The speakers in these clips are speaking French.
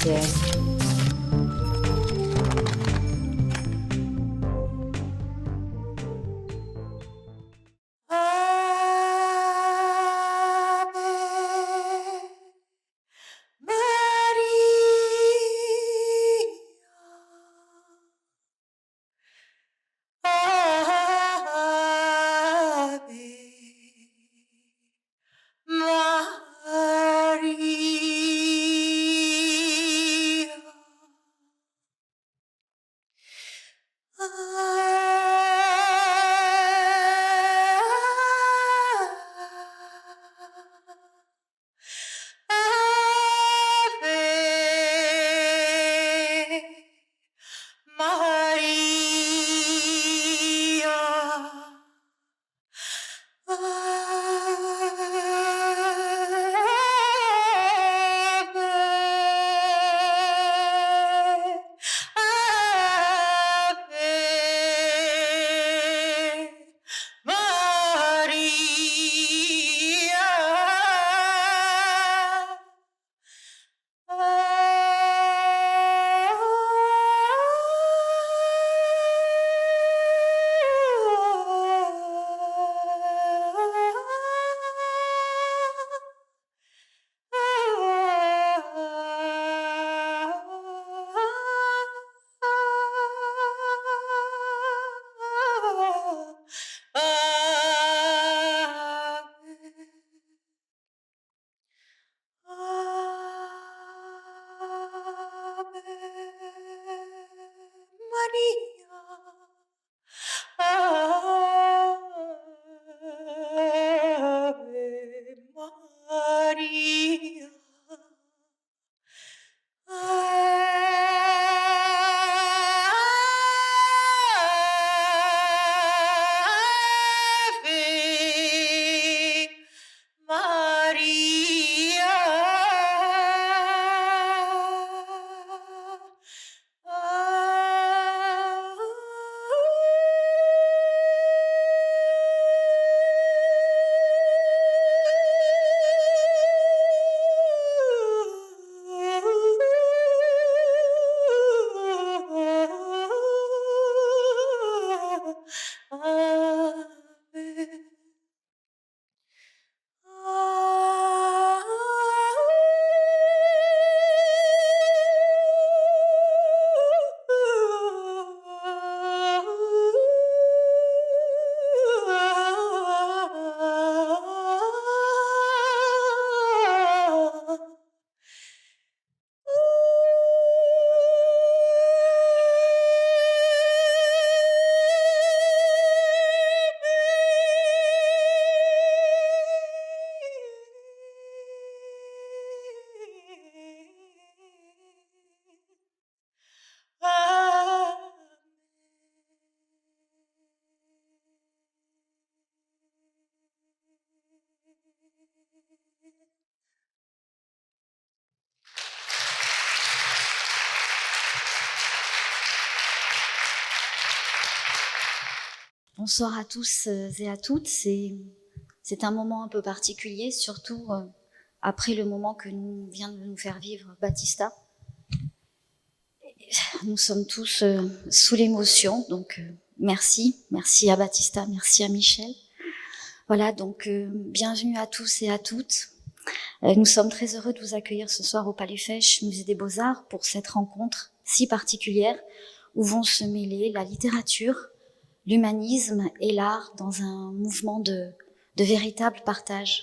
RCS. Bonsoir à tous et à toutes. C'est un moment un peu particulier, surtout après le moment que vient de nous faire vivre Battista. Nous sommes tous sous l'émotion, donc merci à Battista, merci à Michel. Voilà, donc bienvenue à tous et à toutes. Nous sommes très heureux de vous accueillir ce soir au Palais Fèche, Musée des Beaux-Arts, pour cette rencontre si particulière où vont se mêler la littérature, l'humanisme et l'art dans un mouvement de véritable partage.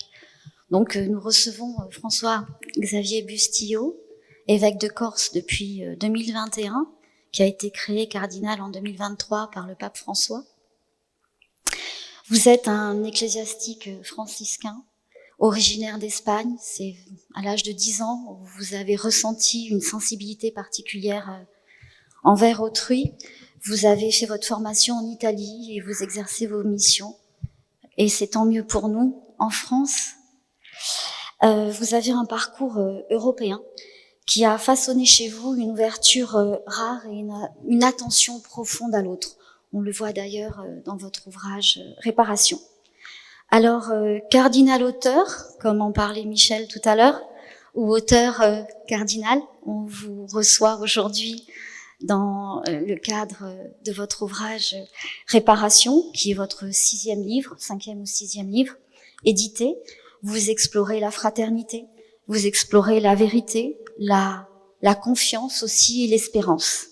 Donc nous recevons François-Xavier Bustillo, évêque de Corse depuis 2021, qui a été créé cardinal en 2023 par le pape François. Vous êtes un ecclésiastique franciscain, originaire d'Espagne. C'est à l'âge de 10 ans où vous avez ressenti une sensibilité particulière envers autrui. Vous avez fait votre formation en Italie et vous exercez vos missions. Et c'est tant mieux pour nous, en France. Vous avez un parcours européen qui a façonné chez vous une ouverture rare et une attention profonde à l'autre. On le voit d'ailleurs dans votre ouvrage Réparation. Alors, cardinal auteur, comme en parlait Michel tout à l'heure, ou auteur cardinal. On vous reçoit aujourd'hui dans le cadre de votre ouvrage Réparation, qui est votre 6e livre, 5e ou 6e livre, édité. Vous explorez la fraternité, vous explorez la vérité, la confiance aussi et l'espérance.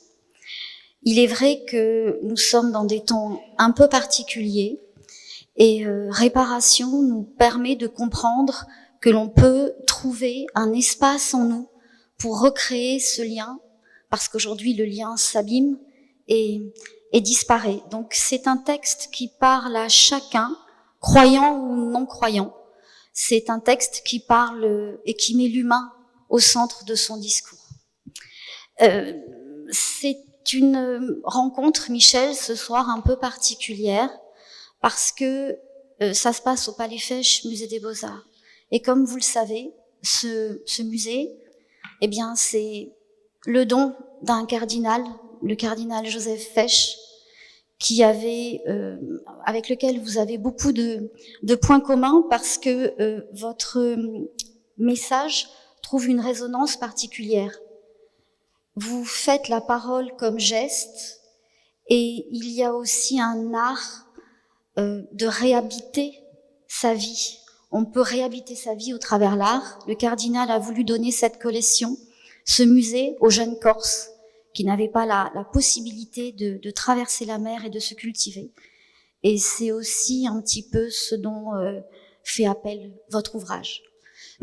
Il est vrai que nous sommes dans des temps un peu particuliers et Réparation nous permet de comprendre que l'on peut trouver un espace en nous pour recréer ce lien, parce qu'aujourd'hui le lien s'abîme et disparaît. Donc c'est un texte qui parle à chacun, croyant ou non croyant. C'est un texte qui parle et qui met l'humain au centre de son discours. C'est une rencontre, Michel, ce soir un peu particulière, parce que ça se passe au Palais Fesch, musée des Beaux-Arts. Et comme vous le savez, ce musée, eh bien, c'est le don d'un cardinal, le cardinal Joseph Fesch, qui avait, avec lequel vous avez beaucoup de points communs, parce que votre message trouve une résonance particulière. Vous faites la parole comme geste, et il y a aussi un art de réhabiter sa vie. On peut réhabiter sa vie au travers l'art. Le cardinal a voulu donner cette collection, ce musée aux jeunes Corses qui n'avaient pas la possibilité de traverser la mer et de se cultiver. Et c'est aussi un petit peu ce dont fait appel votre ouvrage.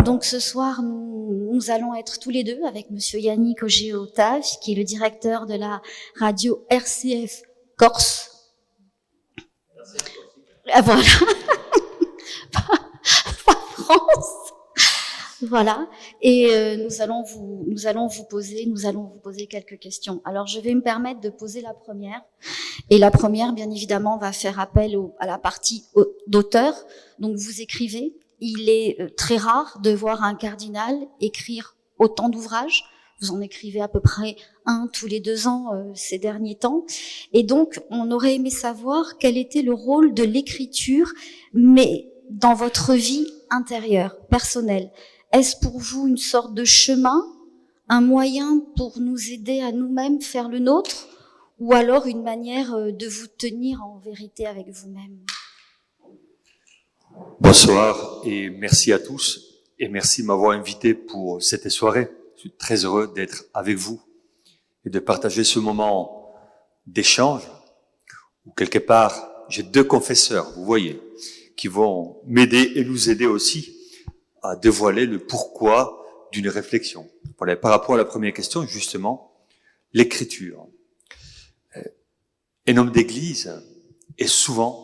Donc ce soir, nous allons être tous les deux avec monsieur Yannick Auger-Octave, qui est le directeur de la radio RCF Corse. Ah, voilà. Pas France. Voilà. Et nous allons vous poser quelques questions. Alors je vais me permettre de poser la première. Et la première, bien évidemment, va faire appel à la partie d'auteur. Donc vous écrivez. Il est très rare de voir un cardinal écrire autant d'ouvrages. Vous en écrivez à peu près un tous les 2 ans ces derniers temps. Et donc, on aurait aimé savoir quel était le rôle de l'écriture, mais dans votre vie intérieure, personnelle. Est-ce pour vous une sorte de chemin, un moyen pour nous aider à nous-mêmes faire le nôtre, ou alors une manière de vous tenir en vérité avec vous-même ? Bonsoir et merci à tous et merci de m'avoir invité pour cette soirée. Je suis très heureux d'être avec vous et de partager ce moment d'échange où quelque part j'ai 2 confesseurs, vous voyez, qui vont m'aider et nous aider aussi à dévoiler le pourquoi d'une réflexion. Voilà, par rapport à la première question, justement, l'écriture. Un homme d'église est souvent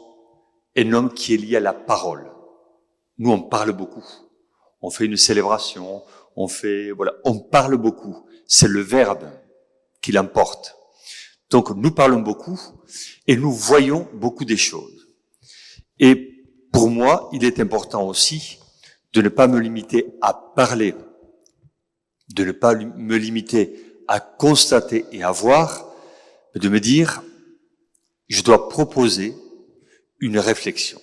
un homme qui est lié à la parole. Nous, on parle beaucoup. On fait une célébration, on parle beaucoup. C'est le verbe qui l'emporte. Donc, nous parlons beaucoup et nous voyons beaucoup des choses. Et pour moi, il est important aussi de ne pas me limiter à parler, de ne pas me limiter à constater et à voir, mais de me dire, je dois proposer une réflexion.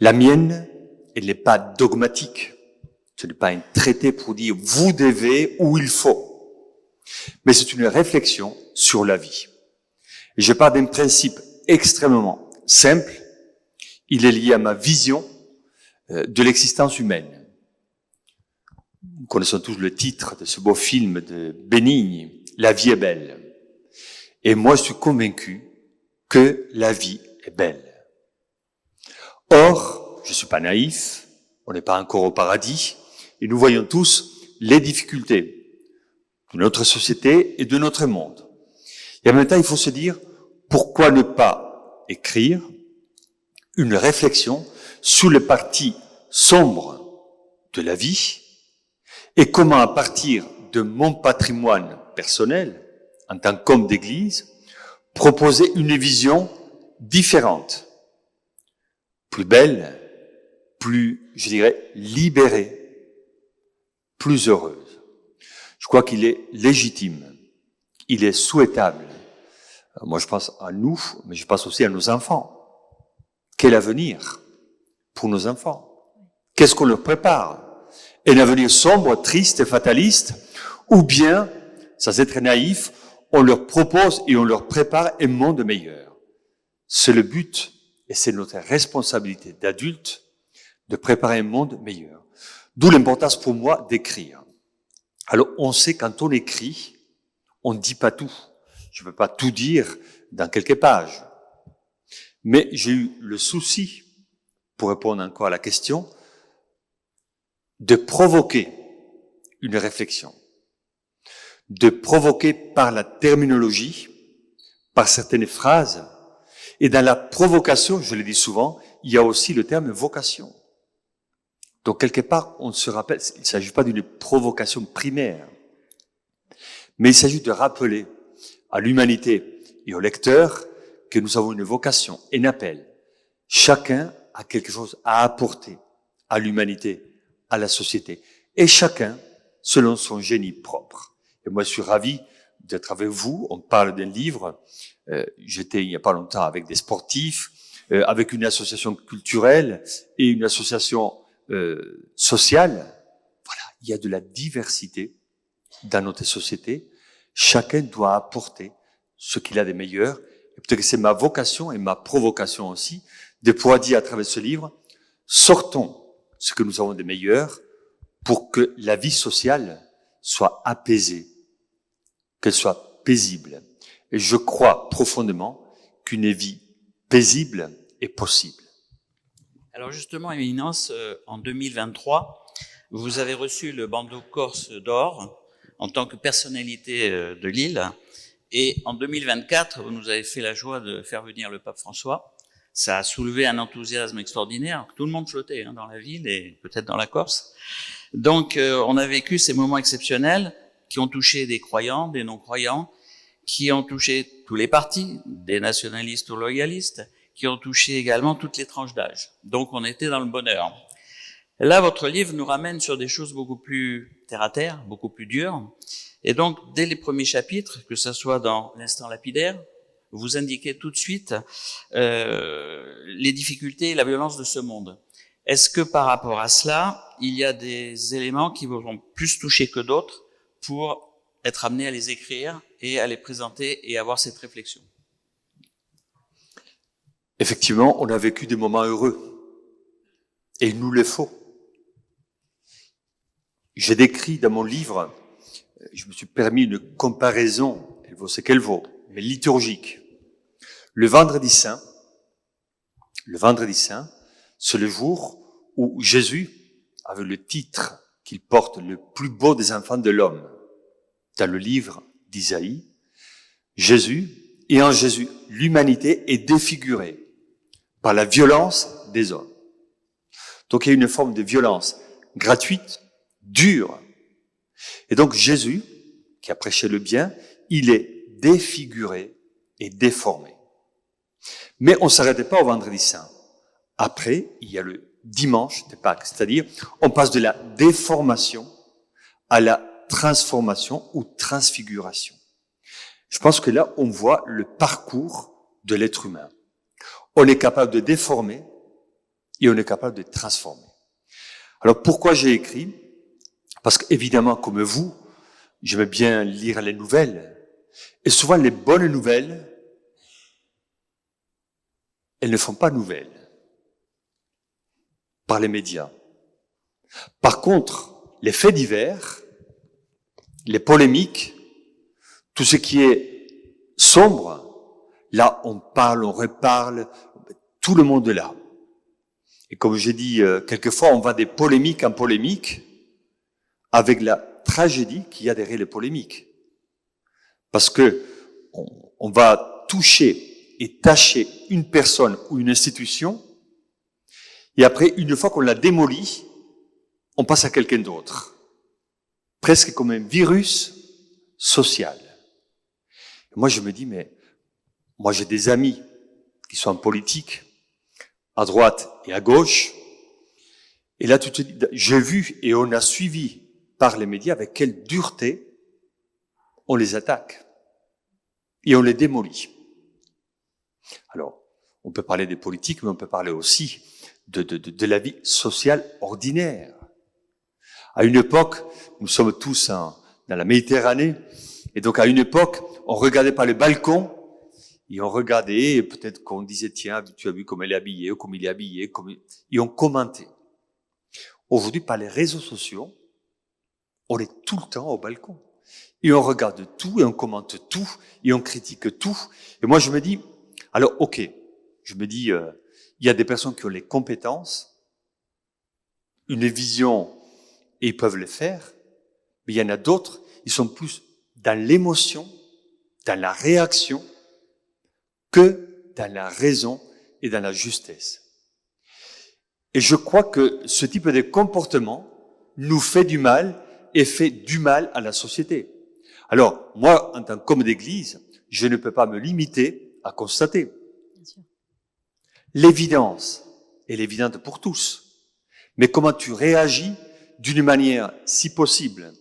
La mienne, elle n'est pas dogmatique. Ce n'est pas un traité pour dire vous devez ou il faut. Mais c'est une réflexion sur la vie. Et je pars d'un principe extrêmement simple. Il est lié à ma vision de l'existence humaine. Nous connaissons tous le titre de ce beau film de Bénigne, La vie est belle. Et moi, je suis convaincu que la vie est belle. Or, je ne suis pas naïf, on n'est pas encore au paradis, et nous voyons tous les difficultés de notre société et de notre monde. Et en même temps, il faut se dire, pourquoi ne pas écrire une réflexion sur les parties sombres de la vie et comment, à partir de mon patrimoine personnel, en tant qu'homme d'église, proposer une vision différente, plus belle, plus, je dirais, libérée, plus heureuse. Je crois qu'il est légitime, il est souhaitable. Moi, je pense à nous, mais je pense aussi à nos enfants. Quel avenir pour nos enfants? Qu'est-ce qu'on leur prépare? un avenir sombre, triste et fataliste, ou bien, sans être naïf, on leur propose et on leur prépare un monde meilleur. C'est le but et c'est notre responsabilité d'adultes de préparer un monde meilleur. D'où l'importance pour moi d'écrire. Alors, on sait quand on écrit, on ne dit pas tout. Je ne peux pas tout dire dans quelques pages. Mais j'ai eu le souci, pour répondre encore à la question, de provoquer une réflexion, de provoquer par la terminologie, par certaines phrases, et dans la provocation, je le dis souvent, il y a aussi le terme vocation. Donc quelque part, on se rappelle, il ne s'agit pas d'une provocation primaire, mais il s'agit de rappeler à l'humanité et aux lecteurs que nous avons une vocation, un appel. Chacun a quelque chose à apporter à l'humanité, à la société, et chacun selon son génie propre. Et moi, je suis ravi d'être avec vous. On parle d'un livre. J'étais il n'y a pas longtemps avec des sportifs, avec une association culturelle et une association sociale. Voilà, il y a de la diversité dans notre société. Chacun doit apporter ce qu'il a de meilleur. Et peut-être que c'est ma vocation et ma provocation aussi de pouvoir dire à travers ce livre, sortons ce que nous avons de meilleur pour que la vie sociale soit apaisée, qu'elle soit paisible. Et je crois profondément qu'une vie paisible est possible. Alors justement, Éminence, en 2023, vous avez reçu le Bandeau Corse d'Or en tant que personnalité de l'île. Et en 2024, vous nous avez fait la joie de faire venir le pape François. Ça a soulevé un enthousiasme extraordinaire. Tout le monde flottait dans la ville et peut-être dans la Corse. Donc, on a vécu ces moments exceptionnels qui ont touché des croyants, des non-croyants, qui ont touché tous les partis, des nationalistes ou loyalistes, qui ont touché également toutes les tranches d'âge. Donc, on était dans le bonheur. Là, votre livre nous ramène sur des choses beaucoup plus terre-à-terre, beaucoup plus dures. Et donc, dès les premiers chapitres, que ce soit dans l'instant lapidaire, vous indiquez tout de suite les difficultés et la violence de ce monde. Est-ce que par rapport à cela, il y a des éléments qui vous ont plus touché que d'autres pour être amenés à les écrire et à les présenter et avoir cette réflexion? Effectivement, on a vécu des moments heureux. Et il nous le faut. J'ai décrit dans mon livre, je me suis permis une comparaison, elle vaut ce qu'elle vaut, mais liturgique. Le vendredi saint, c'est le jour où Jésus, avec le titre qu'il porte, le plus beau des enfants de l'homme, dans le livre d'Isaïe, Jésus, et en Jésus, l'humanité est défigurée par la violence des hommes. Donc il y a une forme de violence gratuite, dure. Et donc Jésus, qui a prêché le bien, il est défiguré et déformé. Mais on ne s'arrêtait pas au vendredi saint. Après, il y a le dimanche de Pâques, c'est-à-dire on passe de la déformation à la transformation ou transfiguration. Je pense que là, on voit le parcours de l'être humain. On est capable de déformer et on est capable de transformer. Alors pourquoi j'ai écrit? Parce qu'évidemment, comme vous, j'aime bien lire les nouvelles. Et souvent, les bonnes nouvelles, elles ne font pas nouvelles par les médias. Par contre, les faits divers, les polémiques, tout ce qui est sombre, là, on parle, on reparle, tout le monde est là. Et comme j'ai dit, quelquefois, on va des polémiques en polémique avec la tragédie qu'il y a derrière les polémiques. Parce que on va toucher et tâcher une personne ou une institution, et après, une fois qu'on l'a démolie, on passe à quelqu'un d'autre. Presque comme un virus social. Et moi, je me dis, mais moi, j'ai des amis qui sont en politique, à droite et à gauche, et là, tu te dis, j'ai vu et on a suivi par les médias avec quelle dureté on les attaque et on les démolit. Alors, on peut parler des politiques, mais on peut parler aussi de la vie sociale ordinaire. À une époque, nous sommes tous dans la Méditerranée, et donc à une époque, on regardait par le balcon, et on regardait, et peut-être qu'on disait, tiens, tu as vu comme elle est habillée, ou comme il est habillé, et on commentait. Aujourd'hui, par les réseaux sociaux, on est tout le temps au balcon. Et on regarde tout, et on commente tout, et on critique tout. Et moi, je me dis, alors, ok, je me dis, il y a des personnes qui ont les compétences, une vision, et ils peuvent le faire, mais il y en a d'autres, ils sont plus dans l'émotion, dans la réaction, que dans la raison et dans la justesse. Et je crois que ce type de comportement nous fait du mal et fait du mal à la société. Alors, moi, en tant qu'homme d'église, je ne peux pas me limiter à constater. Bien sûr. L'évidence, elle est évidente pour tous. Mais comment tu réagis d'une manière, si possible,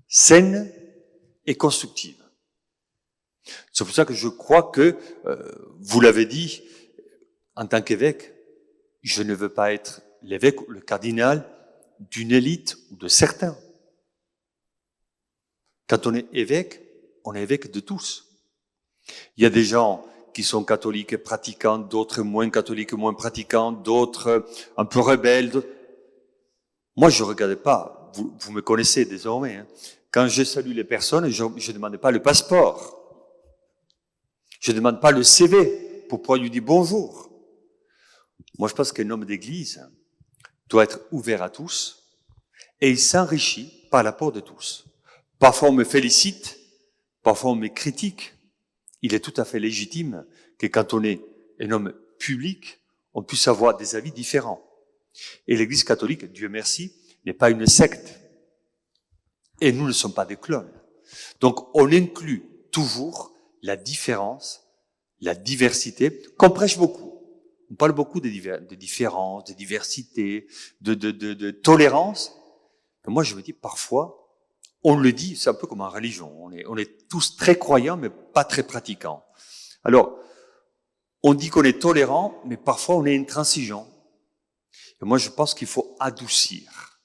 saine et constructive. C'est pour ça que je crois que, vous l'avez dit, en tant qu'évêque, je ne veux pas être l'évêque ou le cardinal d'une élite ou de certains. Quand on est évêque de tous. Il y a des gens qui sont catholiques et pratiquants, d'autres moins catholiques, moins pratiquants, d'autres un peu rebelles. Moi, je regardais pas, vous me connaissez désormais, hein. Quand je salue les personnes, je ne demande pas le passeport. Je ne demande pas le CV pour pouvoir lui dire bonjour. Moi, je pense qu'un homme d'église doit être ouvert à tous et il s'enrichit par l'apport de tous. Parfois, on me félicite, parfois, on me critique. Il est tout à fait légitime que quand on est un homme public, on puisse avoir des avis différents. Et l'Église catholique, Dieu merci, n'est pas une secte. Et nous ne sommes pas des clones. Donc, on inclut toujours la différence, la diversité, qu'on prêche beaucoup. On parle beaucoup de différence, de diversité, de tolérance. Mais moi, je me dis, parfois, on le dit, c'est un peu comme en religion. On est tous très croyants, mais pas très pratiquants. Alors, on dit qu'on est tolérant, mais parfois on est intransigeant. Et moi, je pense qu'il faut adoucir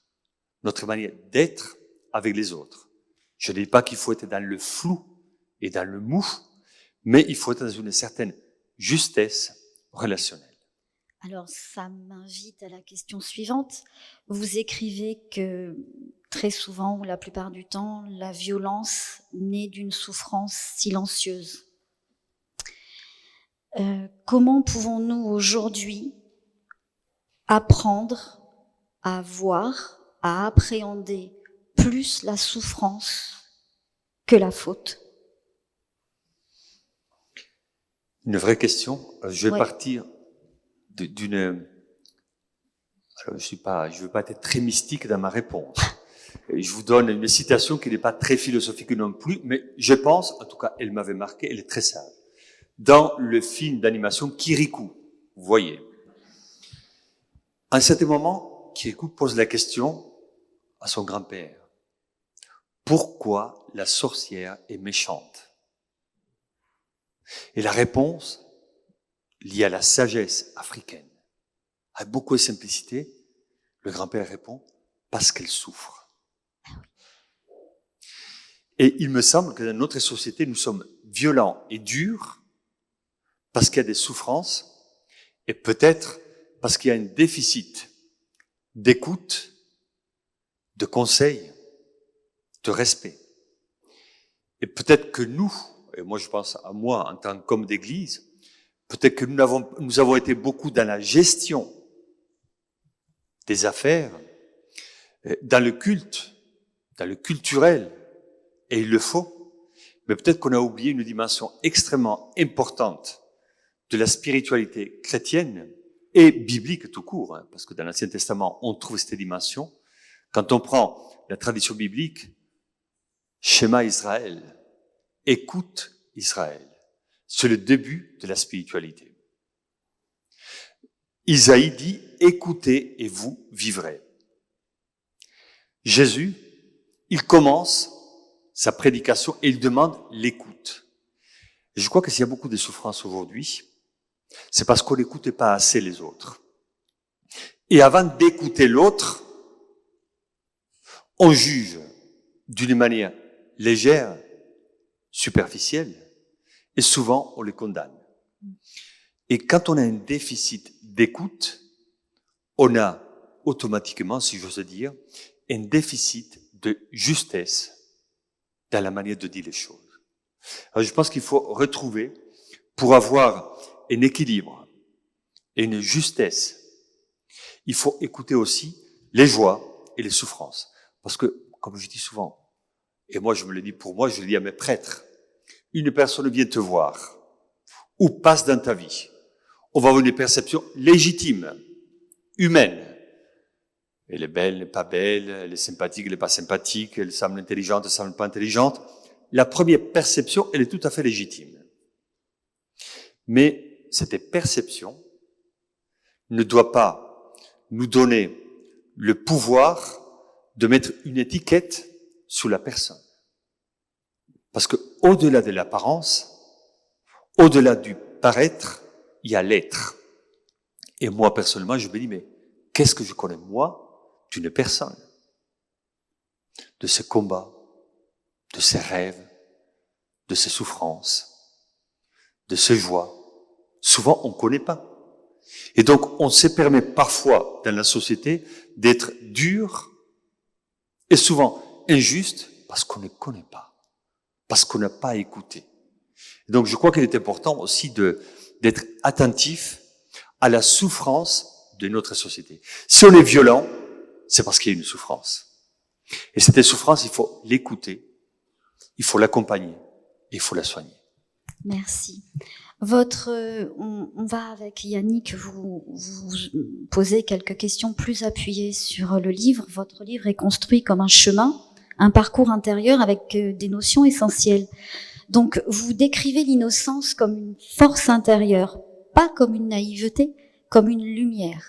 notre manière d'être avec les autres. Je ne dis pas qu'il faut être dans le flou et dans le mou, mais il faut être dans une certaine justesse relationnelle. Alors, ça m'invite à la question suivante. Vous écrivez que très souvent, ou la plupart du temps, la violence naît d'une souffrance silencieuse. Comment pouvons-nous aujourd'hui apprendre à voir, à appréhender plus la souffrance que la faute? Une vraie question. Je vais Ouais. partir d'une... Alors, je veux pas être très mystique dans ma réponse. Je vous donne une citation qui n'est pas très philosophique non plus, mais je pense, en tout cas, elle m'avait marqué, elle est très sage. Dans le film d'animation Kirikou, vous voyez, à un certain moment, Kirikou pose la question à son grand-père. Pourquoi la sorcière est méchante? Et la réponse, liée à la sagesse africaine, avec beaucoup de simplicité, le grand-père répond, parce qu'elle souffre. Et il me semble que dans notre société, nous sommes violents et durs parce qu'il y a des souffrances et peut-être parce qu'il y a un déficit d'écoute, de conseil, de respect. Et peut-être que nous, et moi je pense à moi en tant qu'homme d'église, peut-être que nous avons été beaucoup dans la gestion des affaires, dans le culte, dans le culturel, et il le faut, mais peut-être qu'on a oublié une dimension extrêmement importante de la spiritualité chrétienne et biblique tout court, hein, parce que dans l'Ancien Testament, on trouve cette dimension. Quand on prend la tradition biblique, Shema Israël, écoute Israël, c'est le début de la spiritualité. Isaïe dit, écoutez et vous vivrez. Jésus, il commence sa prédication et il demande l'écoute. Et je crois que s'il y a beaucoup de souffrances aujourd'hui, c'est parce qu'on n'écoute pas assez les autres. Et avant d'écouter l'autre, on juge d'une manière légère, superficielle, et souvent on les condamne. Et quand on a un déficit d'écoute, on a automatiquement, si j'ose dire, un déficit de justesse dans la manière de dire les choses. Alors je pense qu'il faut retrouver, pour avoir un équilibre et une justesse, il faut écouter aussi les joies et les souffrances. Parce que, comme je dis souvent, et moi je me le dis pour moi, je le dis à mes prêtres, une personne vient te voir ou passe dans ta vie, on va avoir une perception légitime, humaine. Elle est belle, elle n'est pas belle, elle est sympathique, elle n'est pas sympathique, elle semble intelligente, elle semble pas intelligente. La première perception, elle est tout à fait légitime. Mais cette perception ne doit pas nous donner le pouvoir de mettre une étiquette sur la personne. Parce que au-delà de l'apparence, au-delà du paraître, il y a l'être. Et moi, personnellement, je me dis, mais qu'est-ce que je connais, moi, d'une personne? De ses combats, de ses rêves, de ses souffrances, de ses joies. Souvent, on ne connaît pas. Et donc, on se permet parfois, dans la société, d'être dur et souvent injuste parce qu'on ne connaît pas, parce qu'on n'a pas écouté. Et donc, je crois qu'il est important aussi d'être attentif à la souffrance de notre société. Si on est violent, c'est parce qu'il y a une souffrance. Et cette souffrance, il faut l'écouter, il faut l'accompagner et il faut la soigner. Merci. On va avec Yannick vous poser quelques questions plus appuyées sur le livre. Votre livre est construit comme un chemin, un parcours intérieur avec des notions essentielles. Donc, vous décrivez l'innocence comme une force intérieure, pas comme une naïveté, comme une lumière.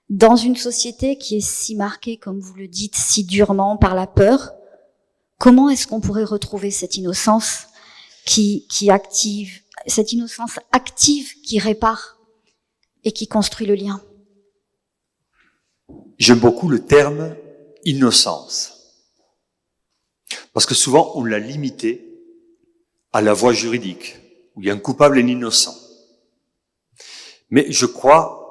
Dans une société qui est si marquée, comme vous le dites, si durement par la peur, comment est-ce qu'on pourrait retrouver cette innocence qui active, cette innocence active qui répare et qui construit le lien? J'aime beaucoup le terme innocence. Parce que souvent, on l'a limité à la voie juridique, où il y a un coupable et un innocent. Mais je crois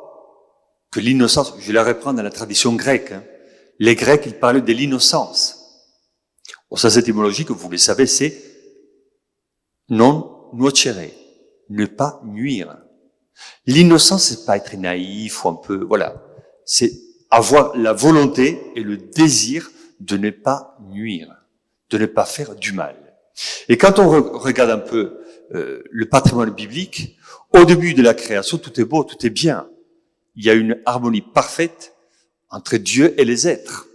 que l'innocence, je la reprends dans la tradition grecque, les Grecs, ils parlaient de l'innocence. Bon, ça, c'est étymologique, vous le savez, c'est non nuocere, ne pas nuire. L'innocence, c'est pas être naïf ou un peu, voilà. C'est avoir la volonté et le désir de ne pas nuire, de ne pas faire du mal. Et quand on regarde un peu le patrimoine biblique, au début de la création, tout est beau, tout est bien. Il y a une harmonie parfaite entre Dieu et les êtres.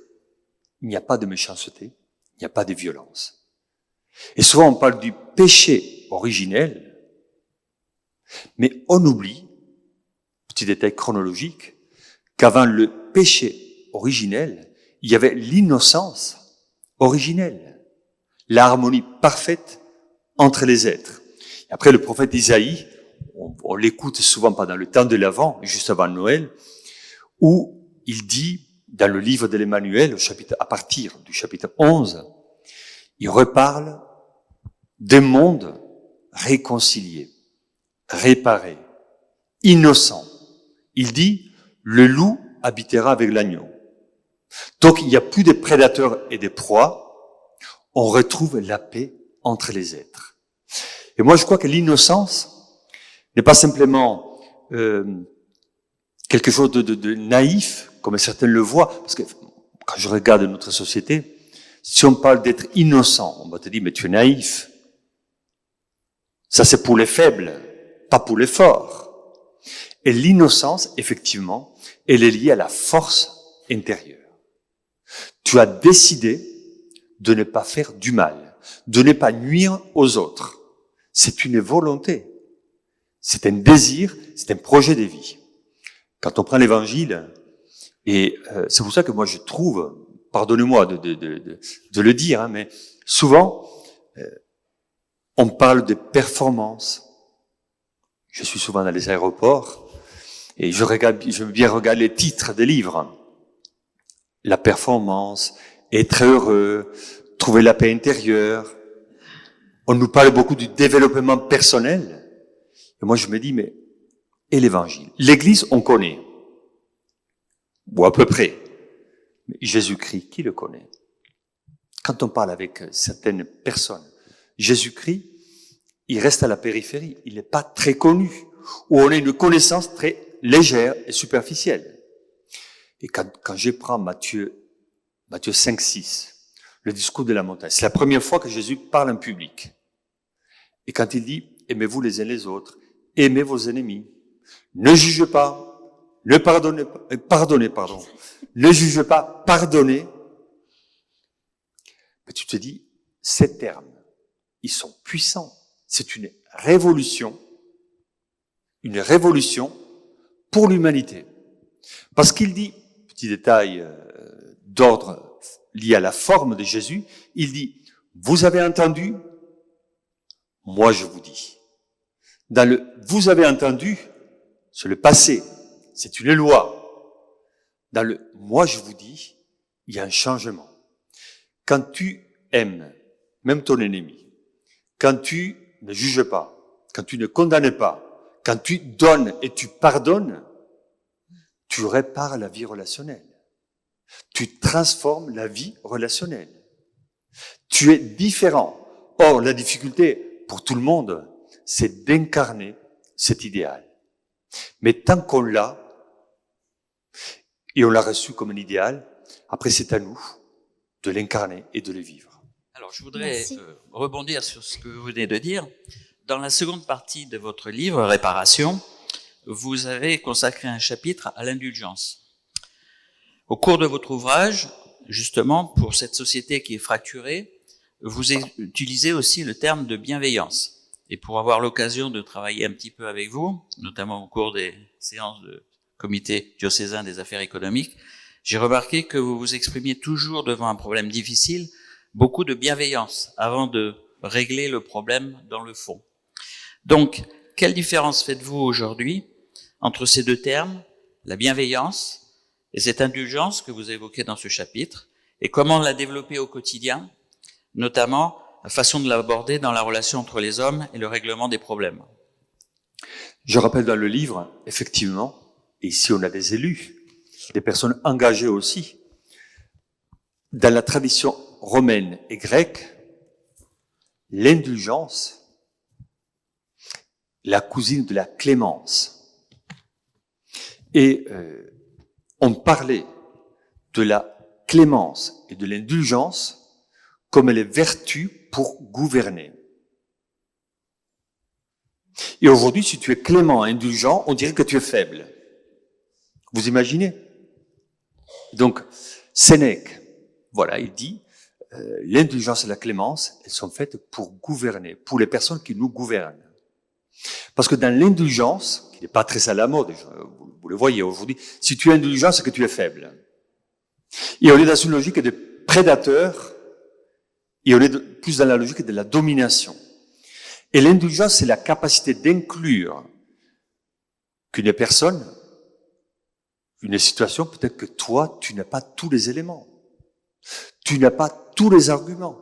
Il n'y a pas de méchanceté, il n'y a pas de violence. Et souvent on parle du péché originel, mais on oublie, petit détail chronologique, qu'avant le péché originel, il y avait l'innocence originelle, l'harmonie parfaite entre les êtres. Et après le prophète Isaïe, on l'écoute souvent pendant le temps de l'Avent, juste avant Noël, où il dit, dans le livre de l'Emmanuel, à partir du chapitre 11, il reparle d'un monde réconcilié, réparé, innocent. Il dit, le loup habitera avec l'agneau. Donc il n'y a plus de prédateurs et de proies, on retrouve la paix entre les êtres. Et moi je crois que l'innocence n'est pas simplement quelque chose de naïf, comme certains le voient, parce que quand je regarde notre société, si on parle d'être innocent, on va te dire, mais tu es naïf. Ça c'est pour les faibles, pas pour les forts. Et l'innocence, effectivement, elle est liée à la force intérieure. Tu as décidé de ne pas faire du mal, de ne pas nuire aux autres. C'est une volonté. C'est un désir, c'est un projet de vie. Quand on prend l'évangile, et c'est pour ça que moi je trouve, pardonnez-moi de le dire, mais souvent, on parle de performance. Je suis souvent dans les aéroports, et je veux bien regarder les titres des livres. La performance, être heureux, trouver la paix intérieure. On nous parle beaucoup du développement personnel. Et moi, je me dis, mais, et l'évangile? L'église, on connaît. Ou à peu près. Mais Jésus-Christ, qui le connaît? Quand on parle avec certaines personnes, Jésus-Christ, il reste à la périphérie. Il n'est pas très connu. Ou on a une connaissance très légère et superficielle. Et quand je prends Matthieu 5, 6, le discours de la montagne, c'est la première fois que Jésus parle en public. Et quand il dit, aimez-vous les uns les autres, aimez vos ennemis, ne jugez pas, pardonnez, ne jugez pas, pardonnez. Mais tu te dis, ces termes, ils sont puissants. C'est une révolution pour l'humanité. Parce qu'il dit, petit détail d'ordre lié à la forme de Jésus, il dit, vous avez entendu, moi je vous dis. Dans le vous avez entendu, c'est le passé, c'est une loi. Dans le moi je vous dis, il y a un changement. Quand tu aimes, même ton ennemi, quand tu ne juges pas, quand tu ne condamnes pas, quand tu donnes et tu pardonnes, tu répares la vie relationnelle. Tu transformes la vie relationnelle. Tu es différent. Or, la difficulté pour tout le monde, c'est d'incarner cet idéal. Mais tant qu'on l'a, et on l'a reçu comme un idéal, après c'est à nous de l'incarner et de le vivre. Alors, je voudrais rebondir sur ce que vous venez de dire. Dans la seconde partie de votre livre, Réparation, vous avez consacré un chapitre à l'indulgence. Au cours de votre ouvrage, justement, pour cette société qui est fracturée, vous utilisez aussi le terme de bienveillance. Et pour avoir l'occasion de travailler un petit peu avec vous, notamment au cours des séances de comité diocésain des affaires économiques, j'ai remarqué que vous vous exprimiez toujours devant un problème difficile, beaucoup de bienveillance avant de régler le problème dans le fond. Donc, quelle différence faites-vous aujourd'hui entre ces deux termes, la bienveillance et cette indulgence que vous évoquez dans ce chapitre, et comment la développer au quotidien, notamment la façon de l'aborder dans la relation entre les hommes et le règlement des problèmes? Je rappelle dans le livre, effectivement, et ici on a des élus, des personnes engagées aussi, dans la tradition romaine et grecque, l'indulgence, la cousine de la clémence. Et on parlait de la clémence et de l'indulgence comme les vertus pour gouverner. Et aujourd'hui, si tu es clément et indulgent, on dirait que tu es faible. Vous imaginez? Donc, Sénèque, voilà, il dit, l'indulgence et la clémence, elles sont faites pour gouverner, pour les personnes qui nous gouvernent. Parce que dans l'indulgence, qui n'est pas très à la mode, vous le voyez aujourd'hui, si tu es indulgent, c'est que tu es faible. Et on est dans une logique de prédateur, et on est plus dans la logique de la domination. Et l'indulgence, c'est la capacité d'inclure qu'une personne, une situation, peut-être que toi, tu n'as pas tous les éléments. Tu n'as pas tous les arguments.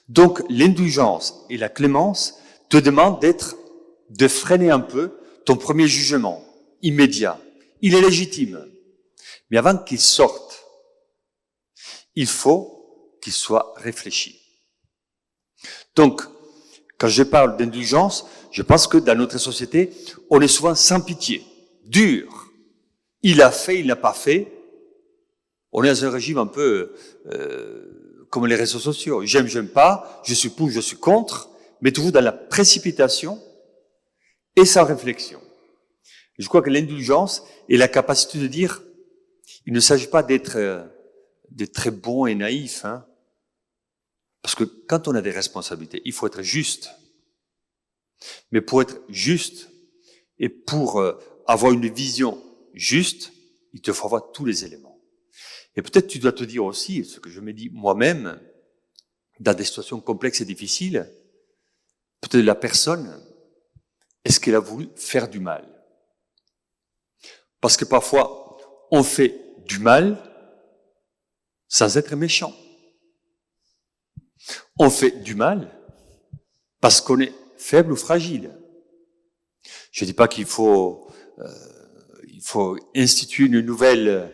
Donc, l'indulgence et la clémence te demandent de freiner un peu ton premier jugement immédiat. Il est légitime. Mais avant qu'il sorte, il faut qu'il soit réfléchi. Donc, quand je parle d'indulgence, je pense que dans notre société, on est souvent sans pitié, dur. Il a fait, il n'a pas fait. On est dans un régime un peu comme les réseaux sociaux. J'aime, j'aime pas, je suis pour, je suis contre, mais toujours dans la précipitation et sans réflexion. Je crois que l'indulgence est la capacité de dire, il ne s'agit pas d'être très bon et naïf, hein. Parce que quand on a des responsabilités, il faut être juste. Mais pour être juste et pour avoir une vision juste, il te faut avoir tous les éléments. Et peut-être tu dois te dire aussi, ce que je me dis moi-même, dans des situations complexes et difficiles, peut-être la personne, est-ce qu'elle a voulu faire du mal? Parce que parfois, on fait du mal sans être méchant. On fait du mal parce qu'on est faible ou fragile. Je dis pas qu'il faut instituer une nouvelle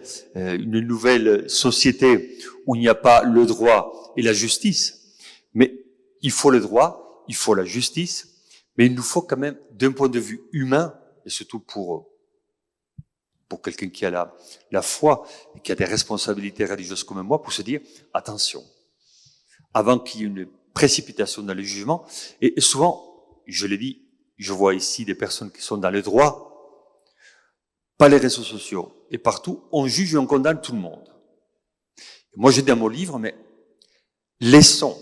société où il n'y a pas le droit et la justice. Mais il faut le droit, il faut la justice, mais il nous faut quand même, d'un point de vue humain, et surtout pour quelqu'un qui a la foi et qui a des responsabilités religieuses comme moi, pour se dire, attention, avant qu'il y ait une précipitation dans le jugement, et souvent, je l'ai dit, je vois ici des personnes qui sont dans le droit, pas les réseaux sociaux, et partout, on juge et on condamne tout le monde. Et moi, j'ai dit dans mon livre, mais laissons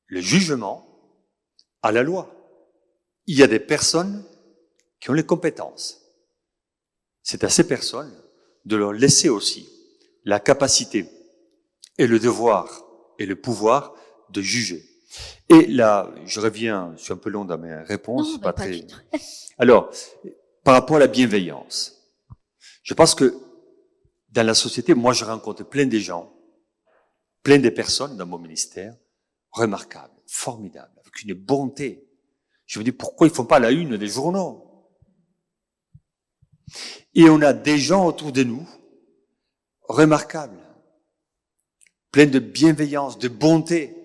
le jugement à la loi. Il y a des personnes qui ont les compétences. C'est à ces personnes de leur laisser aussi la capacité et le devoir et le pouvoir de juger. Et là, je reviens, je suis un peu long dans mes réponses, Non, pas pas très. du tout. Alors, par rapport à la bienveillance, je pense que dans la société, moi, je rencontre plein de gens, plein de personnes dans mon ministère, remarquables, formidables, avec une bonté. Je me dis, pourquoi ils font pas la une des journaux? Et on a des gens autour de nous, remarquables, pleins de bienveillance, de bonté.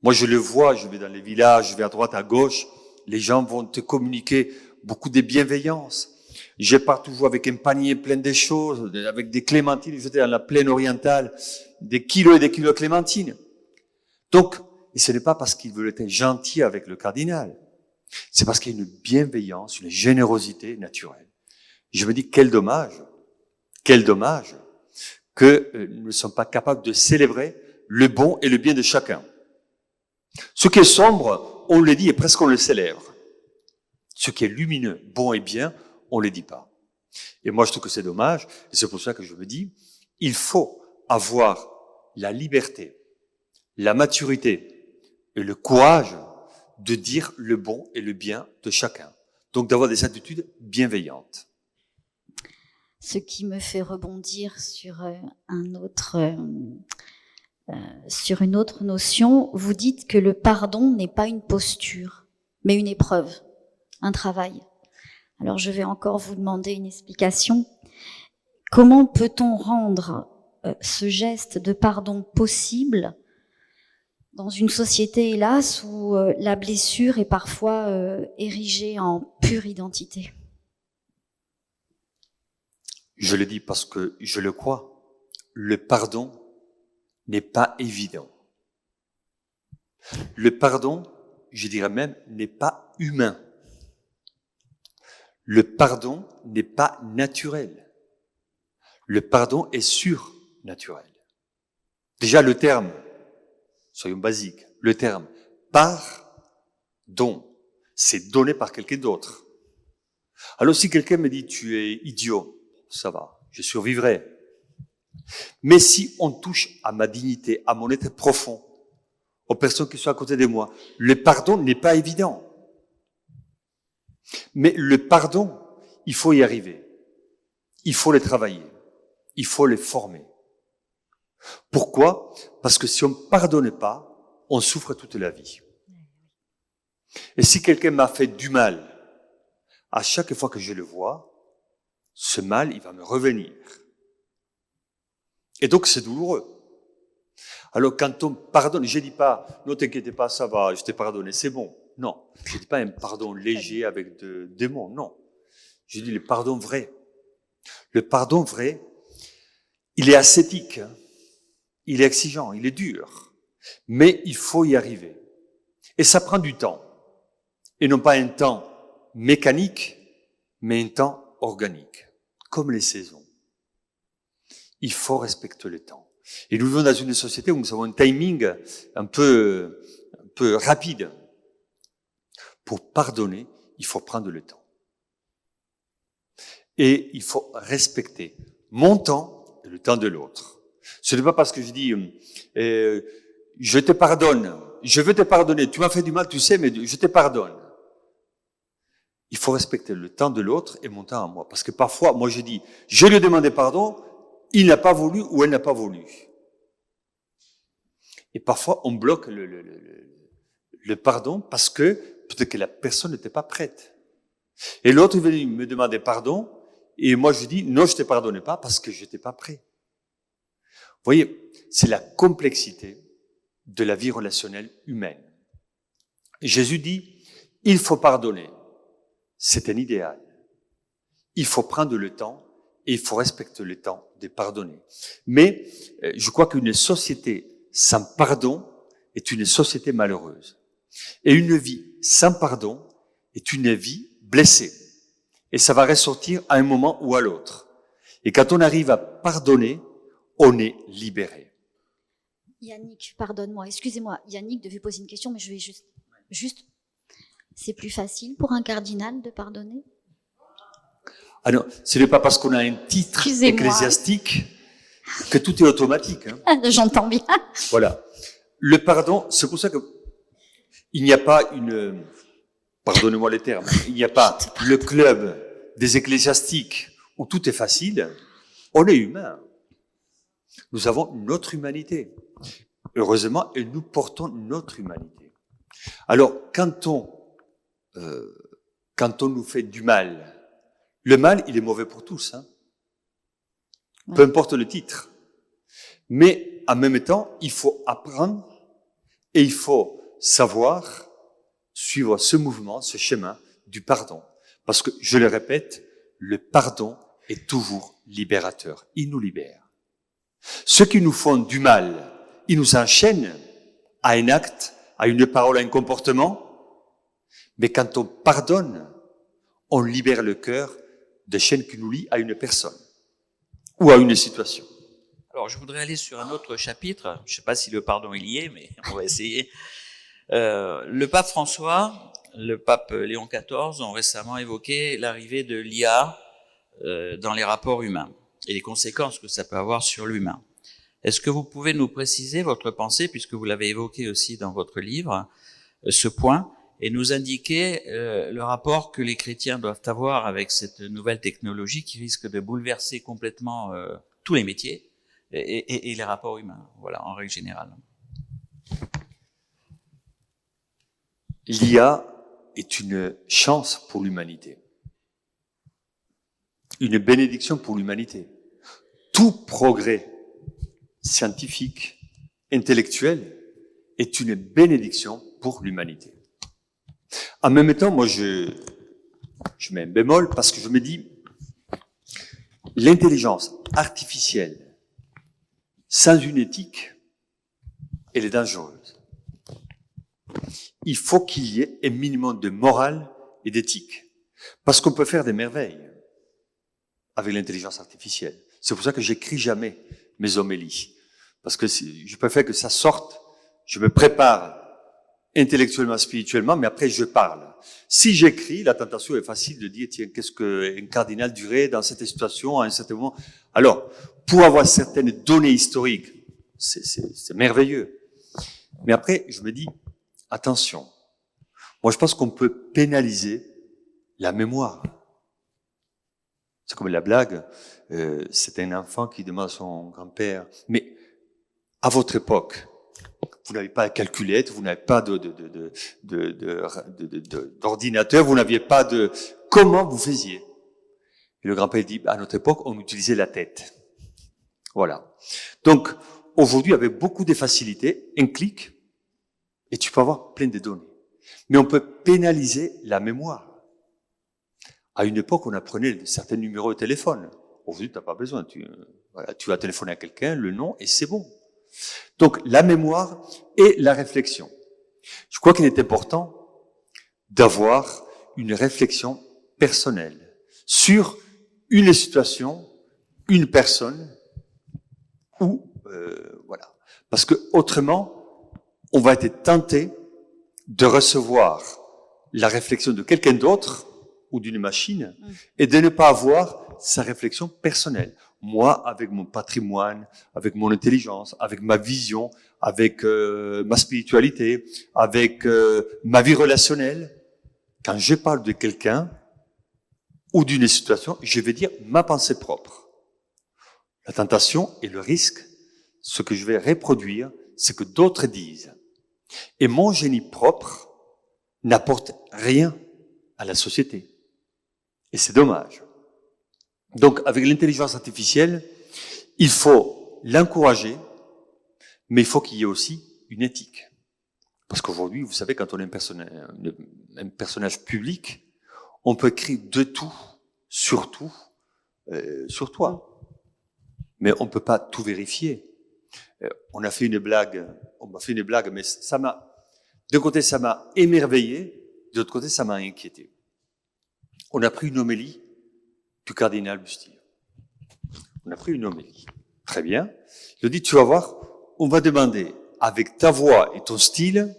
Moi, je le vois, je vais dans les villages, je vais à droite, à gauche, les gens vont te communiquer beaucoup de bienveillance. Je pars toujours avec un panier plein de choses, avec des clémentines, j'étais dans la plaine orientale, des kilos et des kilos de clémentines. Donc, et ce n'est pas parce qu'ils veulent être gentils avec le cardinal, c'est parce qu'il y a une bienveillance, une générosité naturelle. Je me dis, quel dommage que nous ne sommes pas capables de célébrer le bon et le bien de chacun. Ce qui est sombre, on le dit et presque on le célèbre. Ce qui est lumineux, bon et bien, on ne le dit pas. Et moi, je trouve que c'est dommage, et c'est pour ça que je me dis, il faut avoir la liberté, la maturité et le courage de dire le bon et le bien de chacun. Donc d'avoir des attitudes bienveillantes. Ce qui me fait rebondir sur sur une autre notion, vous dites que le pardon n'est pas une posture, mais une épreuve, un travail. Alors je vais encore vous demander une explication. Comment peut-on rendre ce geste de pardon possible dans une société, hélas, où la blessure est parfois érigée en pure identité? Je le dis parce que je le crois. Le pardon n'est pas évident. Le pardon, je dirais même, n'est pas humain. Le pardon n'est pas naturel. Le pardon est surnaturel. Déjà, le terme, soyons basiques, le terme pardon, c'est donné par quelqu'un d'autre. Alors si quelqu'un me dit tu es idiot, ça va, je survivrai. Mais si on touche à ma dignité, à mon être profond, aux personnes qui sont à côté de moi, le pardon n'est pas évident. Mais le pardon, il faut y arriver. Il faut le travailler. Il faut le former. Pourquoi? Parce que si on ne pardonne pas, on souffre toute la vie. Et si quelqu'un m'a fait du mal, à chaque fois que je le vois, ce mal, il va me revenir. Et donc, c'est douloureux. Alors, quand on pardonne, je dis pas, ne t'inquiète pas, ça va, je t'ai pardonné, c'est bon. Non. Je dis pas un pardon léger avec des démons, non. Je dis le pardon vrai. Le pardon vrai, il est ascétique, hein. Il est exigeant, il est dur. Mais il faut y arriver. Et ça prend du temps. Et non pas un temps mécanique, mais un temps organique. Comme les saisons. Il faut respecter le temps. Et nous vivons dans une société où nous avons un timing un peu rapide. Pour pardonner, il faut prendre le temps. Et il faut respecter mon temps et le temps de l'autre. Ce n'est pas parce que je dis je te pardonne, je veux te pardonner, tu m'as fait du mal, tu sais, mais je te pardonne. Il faut respecter le temps de l'autre et mon temps à moi. Parce que parfois, moi je dis, je lui ai demandé pardon, il n'a pas voulu ou elle n'a pas voulu. Et parfois, on bloque le pardon parce que peut-être que la personne n'était pas prête. Et l'autre est venu me demander pardon, et moi je dis non, je te pardonne pas parce que je n'étais pas prêt. Vous voyez, c'est la complexité de la vie relationnelle humaine. Jésus dit, il faut pardonner. C'est un idéal. Il faut prendre le temps et il faut respecter le temps de pardonner. Mais je crois qu'une société sans pardon est une société malheureuse. Et une vie sans pardon est une vie blessée. Et ça va ressortir à un moment ou à l'autre. Et quand on arrive à pardonner, on est libéré. Yannick, pardonne-moi, excusez-moi, Yannick devait poser une question, mais je vais juste, c'est plus facile pour un cardinal de pardonner? Ah non, ce n'est pas parce qu'on a un titre ecclésiastique que tout est automatique. Hein. J'entends bien. Voilà. Le pardon, c'est pour ça que il n'y a pas pardonnez-moi les termes, il n'y a pas le club des ecclésiastiques où tout est facile. On est humain. Nous avons notre humanité. Heureusement, et nous portons notre humanité. Alors, quand on nous fait du mal, le mal, il est mauvais pour tous, hein. Peu importe le titre. Mais en même temps, il faut apprendre et il faut savoir suivre ce mouvement, ce chemin du pardon. Parce que, je le répète, le pardon est toujours libérateur. Il nous libère. Ceux qui nous font du mal, ils nous enchaînent à un acte, à une parole, à un comportement. Mais quand on pardonne, on libère le cœur des chaînes qui nous lient à une personne ou à une situation. Alors, je voudrais aller sur un autre chapitre. Je ne sais pas si le pardon est lié, mais on va essayer. Le pape François, le pape Léon XIV ont récemment évoqué l'arrivée de l'IA dans les rapports humains et les conséquences que ça peut avoir sur l'humain. Est-ce que vous pouvez nous préciser votre pensée, puisque vous l'avez évoqué aussi dans votre livre, ce point, et nous indiquer le rapport que les chrétiens doivent avoir avec cette nouvelle technologie qui risque de bouleverser complètement tous les métiers et les rapports humains, voilà, en règle générale. L'IA est une chance pour l'humanité, une bénédiction pour l'humanité. Tout progrès scientifique, intellectuel, est une bénédiction pour l'humanité. En même temps, moi, je mets un bémol parce que je me dis, l'intelligence artificielle, sans une éthique, elle est dangereuse. Il faut qu'il y ait un minimum de morale et d'éthique. Parce qu'on peut faire des merveilles avec l'intelligence artificielle. C'est pour ça que j'écris jamais mes homélies. Parce que je préfère que ça sorte, je me prépare intellectuellement, spirituellement, mais après je parle. Si j'écris, la tentation est facile de dire, tiens, qu'est-ce qu'un cardinal dirait dans cette situation, à un certain moment. Alors, pour avoir certaines données historiques, c'est merveilleux. Mais après, je me dis, attention. Moi, je pense qu'on peut pénaliser la mémoire. C'est comme la blague, c'est un enfant qui demande à son grand-père, mais à votre époque, vous n'avez pas de calculette, vous n'avez pas d'ordinateur, vous n'aviez pas de... Comment vous faisiez? Et le grand-père dit, à notre époque, on utilisait la tête. Voilà. Donc, aujourd'hui, avec beaucoup de facilité, un clic, et tu peux avoir plein de données. Mais on peut pénaliser la mémoire. À une époque, on apprenait certains numéros de téléphone. Aujourd'hui, tu n'as pas besoin. Tu vas téléphoner à quelqu'un, le nom, et c'est bon. Donc, la mémoire et la réflexion. Je crois qu'il est important d'avoir une réflexion personnelle sur une situation, une personne, ou voilà. Parce que autrement, on va être tenté de recevoir la réflexion de quelqu'un d'autre ou d'une machine et de ne pas avoir sa réflexion personnelle. Moi, avec mon patrimoine, avec mon intelligence, avec ma vision, avec ma spiritualité, avec ma vie relationnelle, quand je parle de quelqu'un ou d'une situation, je vais dire ma pensée propre. La tentation et le risque, ce que je vais reproduire, ce que d'autres disent. Et mon génie propre n'apporte rien à la société. Et c'est dommage. Donc, avec l'intelligence artificielle, il faut l'encourager, mais il faut qu'il y ait aussi une éthique. Parce qu'aujourd'hui, vous savez, quand on est un personnage public, on peut écrire de tout, sur toi. Mais on ne peut pas tout vérifier. On m'a fait une blague, mais d'un côté, ça m'a émerveillé, de l'autre côté, ça m'a inquiété. On a pris une homélie du cardinal Bustier. On a pris une homélie. Très bien. Il a dit, tu vas voir, on va demander, avec ta voix et ton style,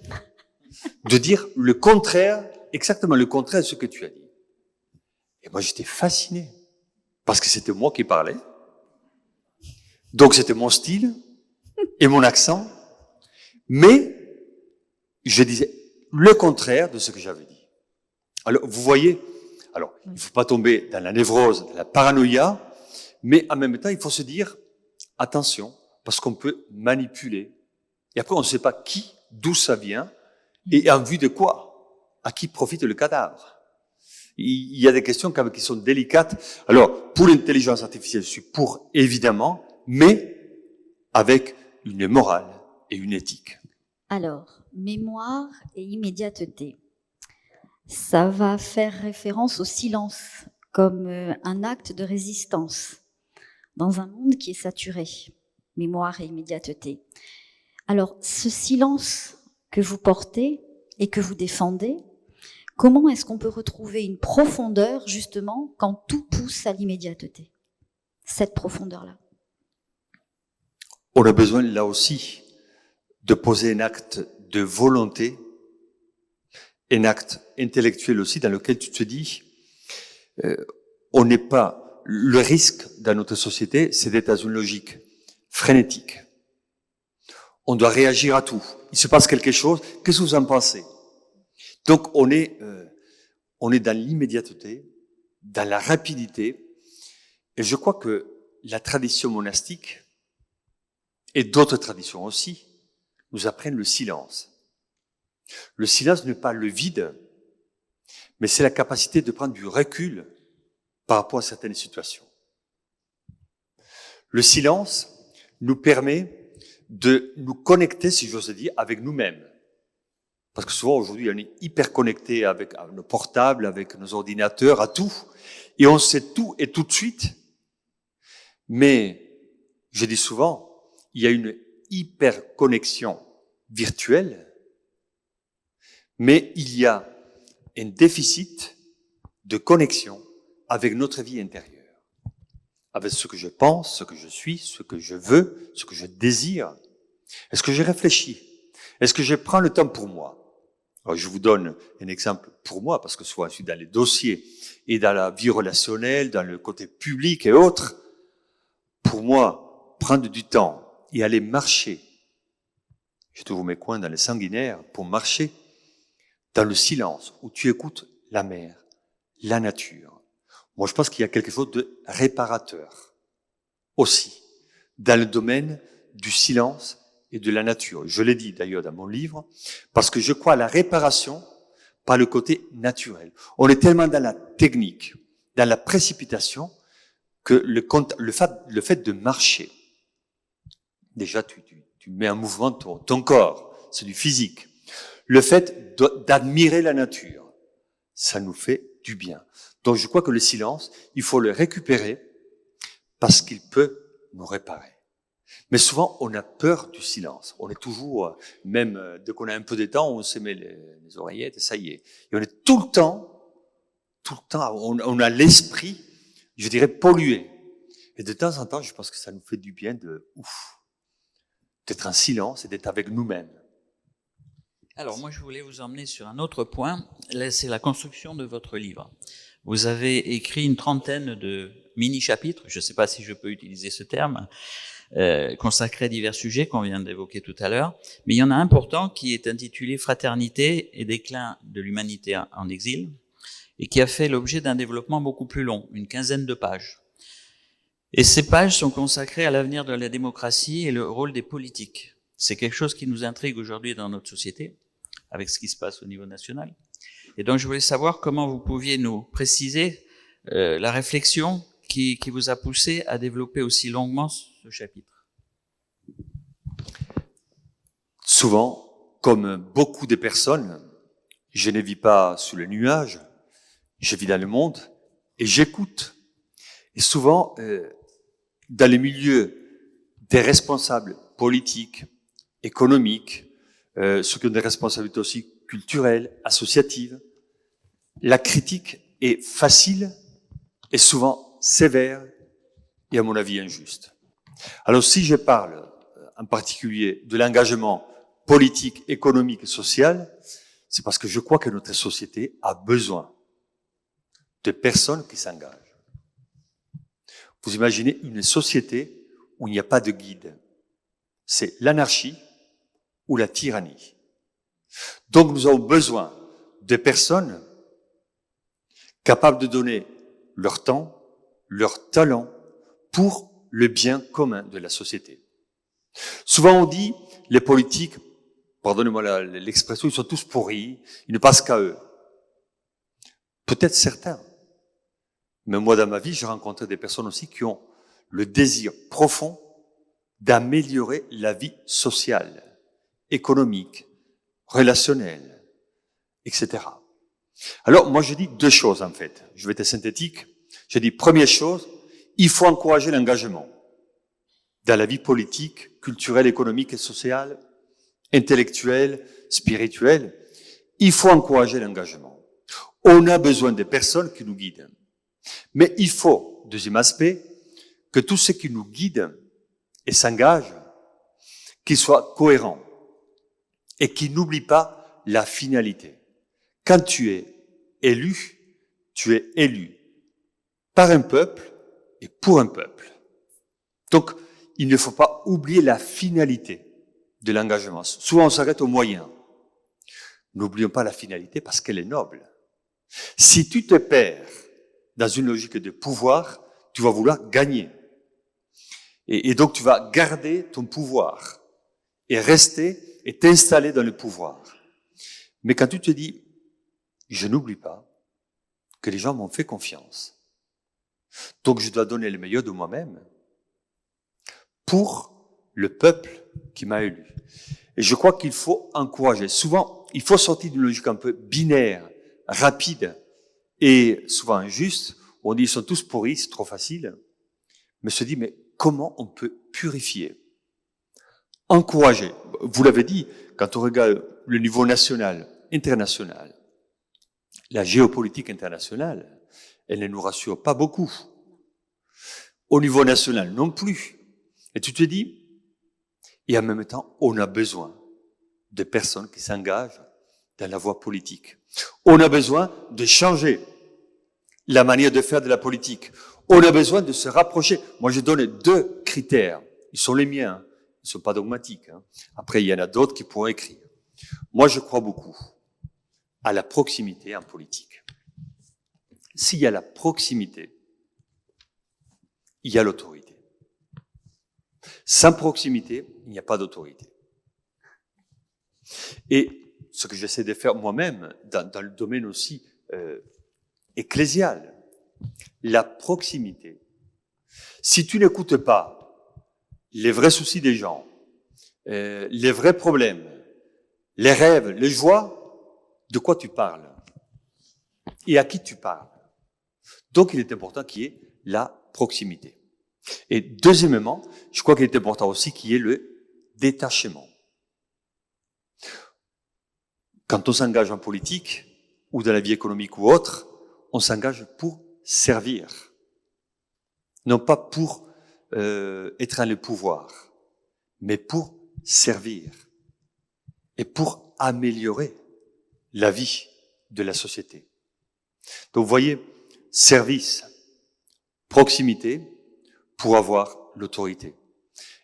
de dire le contraire, exactement le contraire de ce que tu as dit. Et moi, j'étais fasciné. Parce que c'était moi qui parlais. Donc, c'était mon style et mon accent. Mais, je disais le contraire de ce que j'avais dit. Alors, vous voyez, il ne faut pas tomber dans la névrose, dans la paranoïa, mais en même temps, il faut se dire, attention, parce qu'on peut manipuler. Et après, on ne sait pas qui, d'où ça vient, et en vue de quoi, à qui profite le cadavre. Il y a des questions quand même qui sont délicates. Alors, pour l'intelligence artificielle, je suis pour, évidemment, mais avec une morale et une éthique. Alors, mémoire et immédiateté. Ça va faire référence au silence comme un acte de résistance dans un monde qui est saturé. Mémoire et immédiateté. Alors, ce silence que vous portez et que vous défendez, comment est-ce qu'on peut retrouver une profondeur, justement, quand tout pousse à l'immédiateté? Cette profondeur-là. On a besoin, là aussi, de poser un acte de volonté, un acte intellectuel aussi, dans lequel tu te dis, on n'est pas... Le risque dans notre société, c'est d'être dans une logique frénétique. On doit réagir à tout. Il se passe quelque chose, qu'est-ce que vous en pensez? Donc, on est dans l'immédiateté, dans la rapidité, et je crois que la tradition monastique, et d'autres traditions aussi, nous apprennent le silence. Le silence n'est pas le vide, mais c'est la capacité de prendre du recul par rapport à certaines situations. Le silence nous permet de nous connecter, si j'ose dire, avec nous-mêmes. Parce que souvent, aujourd'hui, on est hyper connecté avec nos portables, avec nos ordinateurs, à tout. Et on sait tout et tout de suite. Mais, je dis souvent, il y a une hyper connexion virtuelle, mais il y a un déficit de connexion avec notre vie intérieure. Avec ce que je pense, ce que je suis, ce que je veux, ce que je désire. Est-ce que je réfléchis? Est-ce que je prends le temps pour moi? Alors, je vous donne un exemple pour moi, parce que souvent je suis dans les dossiers et dans la vie relationnelle, dans le côté public et autres. Pour moi, prendre du temps et aller marcher, je trouve mes coins dans les sanguinaires, pour marcher dans le silence, où tu écoutes la mer, la nature. Moi, je pense qu'il y a quelque chose de réparateur aussi, dans le domaine du silence et de la nature. Je l'ai dit d'ailleurs dans mon livre, parce que je crois à la réparation par le côté naturel. On est tellement dans la technique, dans la précipitation, que le fait de marcher, déjà tu mets en mouvement ton corps, c'est du physique. Le fait d'admirer la nature, ça nous fait du bien. Donc je crois que le silence, il faut le récupérer parce qu'il peut nous réparer. Mais souvent, on a peur du silence. On est toujours, même dès qu'on a un peu de temps, on se met les oreillettes et ça y est. Et on est tout le temps, on a l'esprit, je dirais, pollué. Et de temps en temps, je pense que ça nous fait du bien d'être en silence et d'être avec nous-mêmes. Alors moi, je voulais vous emmener sur un autre point. Là, c'est la construction de votre livre. Vous avez écrit une trentaine de mini-chapitres, je ne sais pas si je peux utiliser ce terme, consacrés à divers sujets qu'on vient d'évoquer tout à l'heure. Mais il y en a un important qui est intitulé « Fraternité et déclin de l'humanité en exil » et qui a fait l'objet d'un développement beaucoup plus long, une quinzaine de pages. Et ces pages sont consacrées à l'avenir de la démocratie et le rôle des politiques. C'est quelque chose qui nous intrigue aujourd'hui dans notre société, avec ce qui se passe au niveau national. Et donc, je voulais savoir comment vous pouviez nous préciser la réflexion qui vous a poussé à développer aussi longuement ce chapitre. Souvent, comme beaucoup de personnes, je ne vis pas sous le nuage, je vis dans le monde et j'écoute. Et souvent, dans les milieux des responsables politiques, économiques, ceux qui ont des responsabilités aussi culturelles, associatives, la critique est facile et souvent sévère et à mon avis injuste. Alors si je parle en particulier de l'engagement politique, économique et social, c'est parce que je crois que notre société a besoin de personnes qui s'engagent. Vous imaginez une société où il n'y a pas de guide. C'est l'anarchie ou la tyrannie. Donc nous avons besoin de personnes capables de donner leur temps, leur talent pour le bien commun de la société. Souvent on dit, les politiques, pardonnez-moi l'expression, ils sont tous pourris, ils ne passent qu'à eux. Peut-être certains. Mais moi, dans ma vie, j'ai rencontré des personnes aussi qui ont le désir profond d'améliorer la vie sociale, économique, relationnelle, etc. Alors, moi, je dis deux choses, en fait. Je vais être synthétique. Je dis, première chose, il faut encourager l'engagement dans la vie politique, culturelle, économique et sociale, intellectuelle, spirituelle. Il faut encourager l'engagement. On a besoin de personnes qui nous guident. Mais il faut, deuxième aspect, que tous ceux qui nous guident et s'engagent, qu'ils soient cohérents et qu'ils n'oublient pas la finalité. Quand tu es élu par un peuple et pour un peuple. Donc, il ne faut pas oublier la finalité de l'engagement. Souvent, on s'arrête aux moyens. N'oublions pas la finalité parce qu'elle est noble. Si tu te perds dans une logique de pouvoir, tu vas vouloir gagner. Et donc, tu vas garder ton pouvoir et rester et t'installer dans le pouvoir. Mais quand tu te dis, je n'oublie pas que les gens m'ont fait confiance, donc je dois donner le meilleur de moi-même pour le peuple qui m'a élu. Et je crois qu'il faut encourager. Souvent, il faut sortir d'une logique un peu binaire, rapide et souvent injuste. On dit ils sont tous pourris, c'est trop facile. Mais se dit, mais comment on peut purifier, encourager? Vous l'avez dit, quand on regarde le niveau national, international, la géopolitique internationale, elle ne nous rassure pas beaucoup. Au niveau national non plus. Et tu te dis, et en même temps, on a besoin de personnes qui s'engagent dans la voie politique. On a besoin de changer la manière de faire de la politique. On a besoin de se rapprocher. Moi, je donne deux critères. Ils sont les miens. Ils ne sont pas dogmatiques. Après, il y en a d'autres qui pourront écrire. Moi, je crois beaucoup à la proximité en politique. S'il y a la proximité, il y a l'autorité. Sans proximité, il n'y a pas d'autorité. Et ce que j'essaie de faire moi-même, dans le domaine aussi ecclésial, la proximité. Si tu n'écoutes pas les vrais soucis des gens, les vrais problèmes, les rêves, les joies, de quoi tu parles? Et à qui tu parles? Donc, il est important qu'il y ait la proximité. Et deuxièmement, je crois qu'il est important aussi qu'il y ait le détachement. Quand on s'engage en politique, ou dans la vie économique ou autre, on s'engage pour servir. Non pas pour être dans le pouvoir, mais pour servir. Et pour améliorer la vie de la société. Donc vous voyez, service, proximité, pour avoir l'autorité.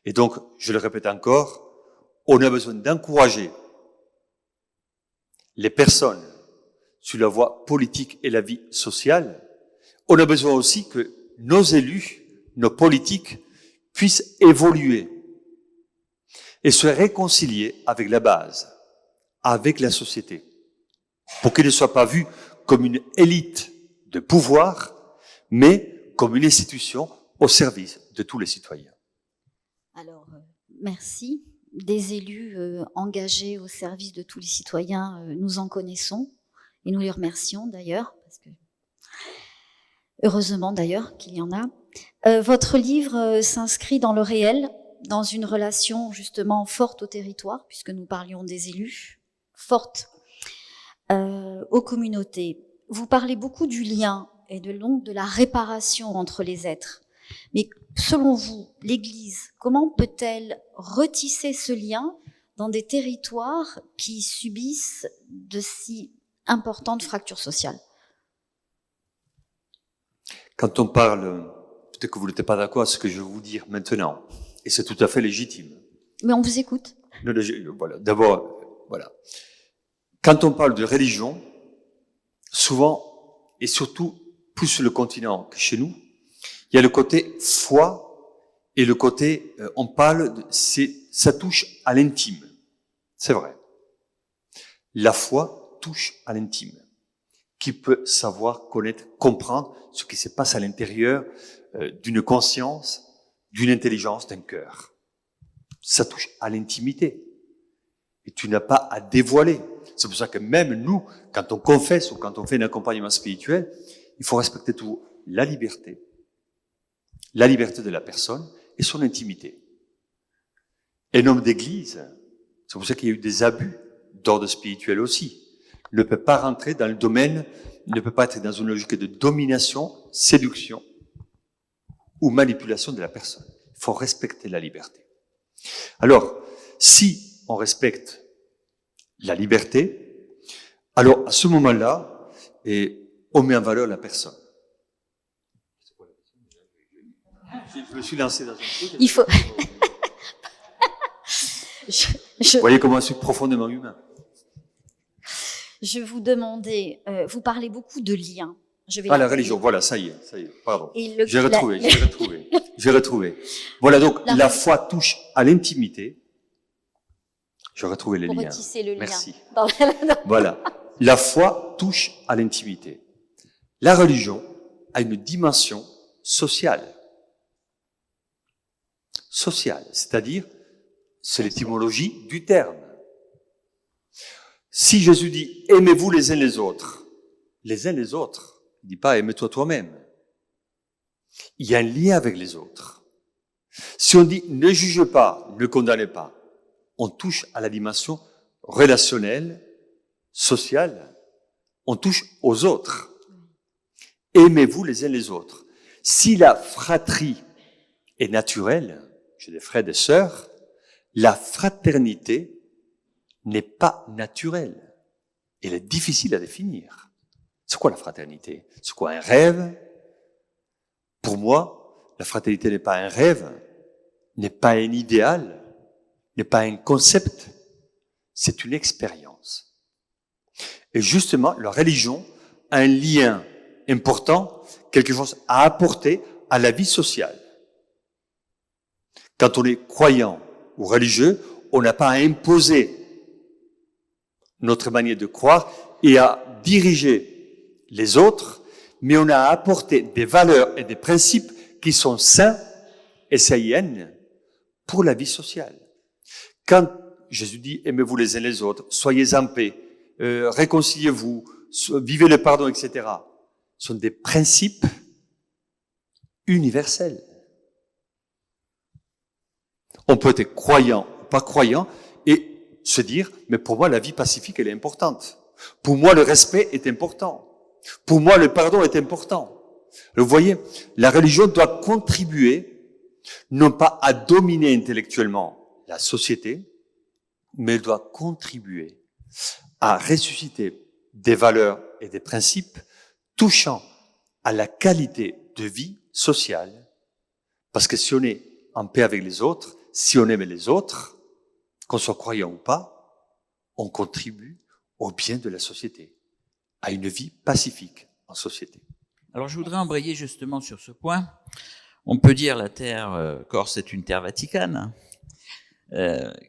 Et donc, je le répète encore, on a besoin d'encourager les personnes sur la voie politique et la vie sociale. On a besoin aussi que nos élus, nos politiques, puissent évoluer. et se réconcilier avec la base, avec la société, pour qu'il ne soit pas vu comme une élite de pouvoir, mais comme une institution au service de tous les citoyens. Alors, merci. Des élus engagés au service de tous les citoyens, nous en connaissons et nous les remercions d'ailleurs, parce que heureusement d'ailleurs qu'il y en a. Votre livre s'inscrit dans le réel, dans une relation justement forte au territoire, puisque nous parlions des élus, forte aux communautés. Vous parlez beaucoup du lien et de la réparation entre les êtres. Mais selon vous, l'Église, comment peut-elle retisser ce lien dans des territoires qui subissent de si importantes fractures sociales? Quand on parle, peut-être que vous n'êtes pas d'accord avec ce que je vais vous dire maintenant, et c'est tout à fait légitime. Mais on vous écoute. Voilà. D'abord, voilà. Quand on parle de religion, souvent, et surtout plus sur le continent que chez nous, il y a le côté foi et le côté, on parle, ça touche à l'intime. C'est vrai. La foi touche à l'intime. Qui peut savoir, connaître, comprendre ce qui se passe à l'intérieur d'une conscience, d'une intelligence, d'un cœur. Ça touche à l'intimité. Et tu n'as pas à dévoiler. C'est pour ça que même nous, quand on confesse ou quand on fait un accompagnement spirituel, il faut respecter toujours la liberté de la personne et son intimité. Un homme d'église, c'est pour ça qu'il y a eu des abus d'ordre spirituel aussi, ne peut pas rentrer dans le domaine, ne peut pas être dans une logique de domination, séduction ou manipulation de la personne. Il faut respecter la liberté. Alors, si on respecte la liberté, alors à ce moment-là, on met en valeur la personne. Je me suis lancé dans un truc. Il faut... Vous voyez comment je suis profondément humain. Je vous demandais, vous parlez beaucoup de liens. La religion, voilà, ça y est, pardon. J'ai retrouvé. Voilà, donc la foi touche à l'intimité. J'ai retrouvé les liens. Pour retisser le lien. Merci. Voilà, la foi touche à l'intimité. La religion a une dimension sociale. Sociale, c'est-à-dire, c'est l'étymologie du terme. Si Jésus dit « aimez-vous les uns les autres », il ne dit pas « aime-toi toi-même ». Il y a un lien avec les autres. Si on dit « ne juge pas, ne condamnez pas », on touche à la dimension relationnelle, sociale, on touche aux autres. Aimez-vous les uns les autres. Si la fratrie est naturelle, j'ai des frères et des sœurs, la fraternité n'est pas naturelle. Elle est difficile à définir. C'est quoi la fraternité? C'est quoi un rêve? Pour moi, la fraternité n'est pas un rêve, n'est pas un idéal, n'est pas un concept, c'est une expérience. Et justement, la religion a un lien important, quelque chose à apporter à la vie sociale. Quand on est croyant ou religieux, on n'a pas à imposer notre manière de croire et à diriger les autres, mais on a à apporter des valeurs et des principes qui sont sains et saïennes pour la vie sociale. Quand Jésus dit « aimez-vous les uns les autres, soyez en paix, réconciliez-vous, vivez le pardon, etc. » Ce sont des principes universels. On peut être croyant ou pas croyant et se dire, mais pour moi, la vie pacifique, elle est importante. Pour moi, le respect est important. Pour moi, le pardon est important. Vous voyez, la religion doit contribuer, non pas à dominer intellectuellement la société, mais elle doit contribuer à ressusciter des valeurs et des principes touchant à la qualité de vie sociale. Parce que si on est en paix avec les autres, si on aime les autres, qu'on soit croyant ou pas, on contribue au bien de la société, à une vie pacifique en société. Alors je voudrais embrayer justement sur ce point. On peut dire la terre Corse est une terre vaticane.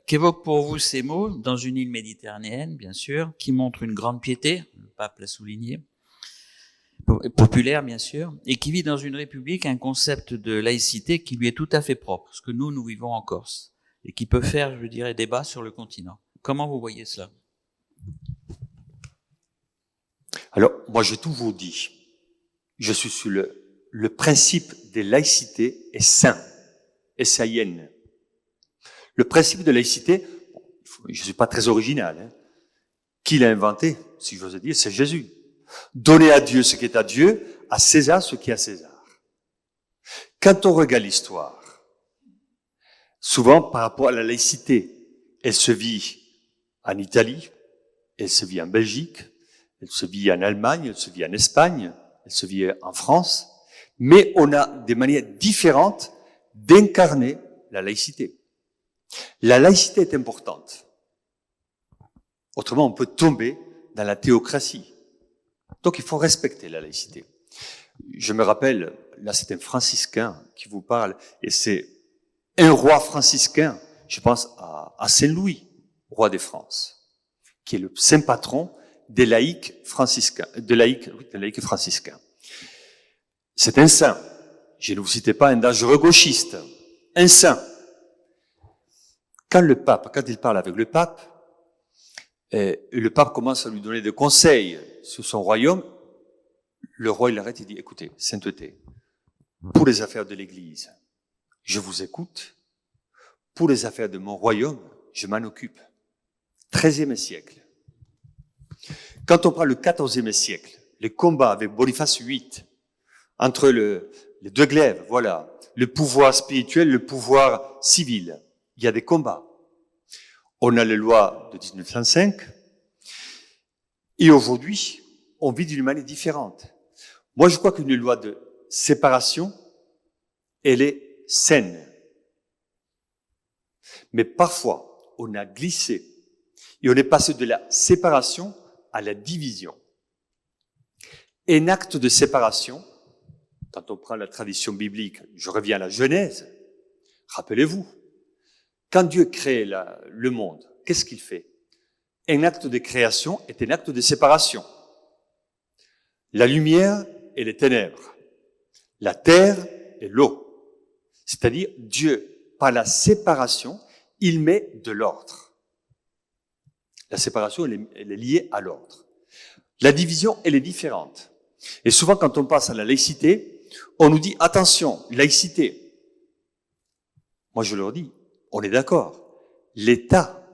Qu'évoquent pour vous ces mots dans une île méditerranéenne, bien sûr, qui montre une grande piété, le pape l'a souligné, populaire bien sûr, et qui vit dans une république un concept de laïcité qui lui est tout à fait propre, ce que nous vivons en Corse, et qui peut faire, je dirais, débat sur le continent. Comment vous voyez cela? Alors, moi, j'ai toujours dit, je suis sur le principe des laïcités est sain, est saïenne. Le principe de laïcité, je ne suis pas très original, hein. Qui l'a inventé, si j'ose dire, c'est Jésus. Donner à Dieu ce qui est à Dieu, à César ce qui est à César. Quand on regarde l'histoire, souvent par rapport à la laïcité, elle se vit en Italie, elle se vit en Belgique, elle se vit en Allemagne, elle se vit en Espagne, elle se vit en France, mais on a des manières différentes d'incarner la laïcité. La laïcité est importante. Autrement, on peut tomber dans la théocratie. Donc, il faut respecter la laïcité. Je me rappelle, là, c'est un franciscain qui vous parle, et c'est un roi franciscain, je pense à Saint-Louis, roi de France, qui est le saint patron des laïcs franciscains, des laïcs franciscains. C'est un saint. Je ne vous citais pas un dangereux gauchiste. Un saint. Quand il parle avec le pape commence à lui donner des conseils sur son royaume, le roi, il arrête et dit, écoutez, sainteté, pour les affaires de l'Église, je vous écoute. Pour les affaires de mon royaume, je m'en occupe. 13e siècle. Quand on prend le 14e siècle, les combats avec Boniface VIII, entre les deux glaives, voilà, le pouvoir spirituel, le pouvoir civil, il y a des combats. On a les lois de 1905, et aujourd'hui, on vit d'une manière différente. Moi, je crois qu'une loi de séparation, elle est saine. Mais parfois, on a glissé, et on est passé de la séparation à la division. Un acte de séparation, quand on prend la tradition biblique, je reviens à la Genèse, rappelez-vous, quand Dieu crée le monde, qu'est-ce qu'il fait? Un acte de création est un acte de séparation. La lumière et les ténèbres, la terre et l'eau. C'est-à-dire, Dieu, par la séparation, il met de l'ordre. La séparation, elle est liée à l'ordre. La division, elle est différente. Et souvent, quand on passe à la laïcité, on nous dit, attention, laïcité. Moi, je leur dis, on est d'accord. L'État,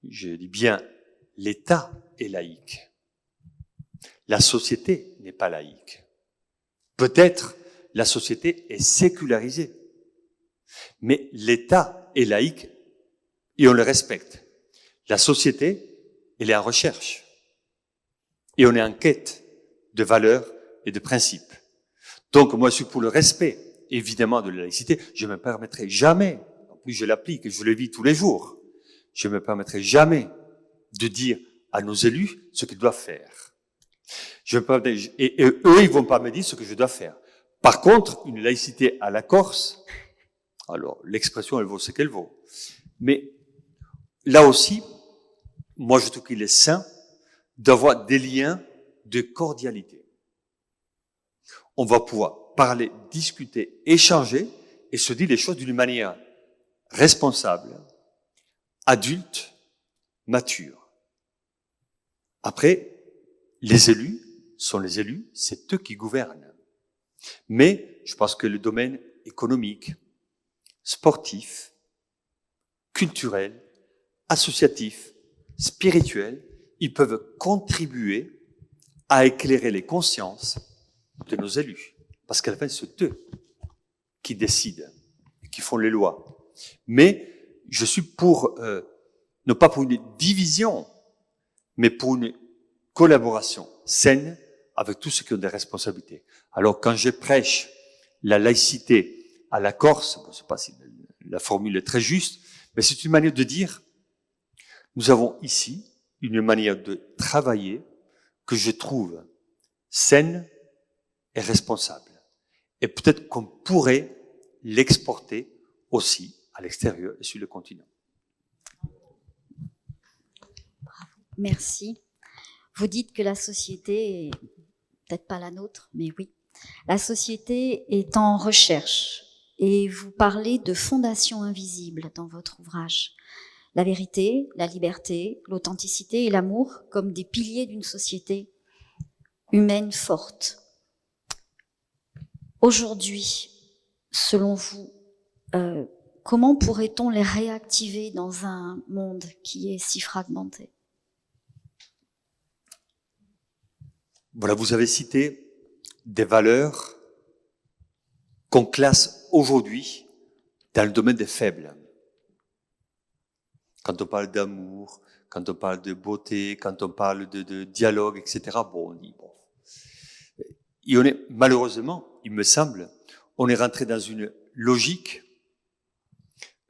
je dis bien, l'État est laïque. La société n'est pas laïque. Peut-être la société est sécularisée. Mais l'État est laïque et on le respecte. La société, elle est en recherche. Et on est en quête de valeurs et de principes. Donc, moi, je suis pour le respect, évidemment, de la laïcité. Je ne me permettrai jamais, en plus je l'applique et je le vis tous les jours, je ne me permettrai jamais de dire à nos élus ce qu'ils doivent faire. Et eux, ils vont pas me dire ce que je dois faire. Par contre, une laïcité à la Corse, alors l'expression, elle vaut ce qu'elle vaut. Mais là aussi, moi, je trouve qu'il est sain d'avoir des liens de cordialité. On va pouvoir parler, discuter, échanger et se dire les choses d'une manière responsable, adulte, mature. Après, les élus sont les élus, c'est eux qui gouvernent. Mais je pense que le domaine économique, sportif, culturel, associatif, spirituel, ils peuvent contribuer à éclairer les consciences de nos élus. Parce qu'à la fin, c'est eux qui décident, qui font les lois. Mais je suis pour, non pas pour une division, mais pour une collaboration saine avec tous ceux qui ont des responsabilités. Alors, quand je prêche la laïcité à la Corse, je ne sais pas si la formule est très juste, mais c'est une manière de dire, nous avons ici une manière de travailler que je trouve saine et responsable. Et peut-être qu'on pourrait l'exporter aussi à l'extérieur et sur le continent. merci. Vous dites que la société, est, peut-être pas la nôtre, mais oui, la société est en recherche et vous parlez de fondations invisibles dans votre ouvrage. La vérité, la liberté, l'authenticité et l'amour comme des piliers d'une société humaine forte. Aujourd'hui, selon vous, comment pourrait-on les réactiver dans un monde qui est si fragmenté? Voilà, vous avez cité des valeurs qu'on classe aujourd'hui dans le domaine des faibles. Quand on parle d'amour, quand on parle de beauté, quand on parle de dialogue, etc., bon, on dit, bon. Et on est, malheureusement, il me semble, on est rentré dans une logique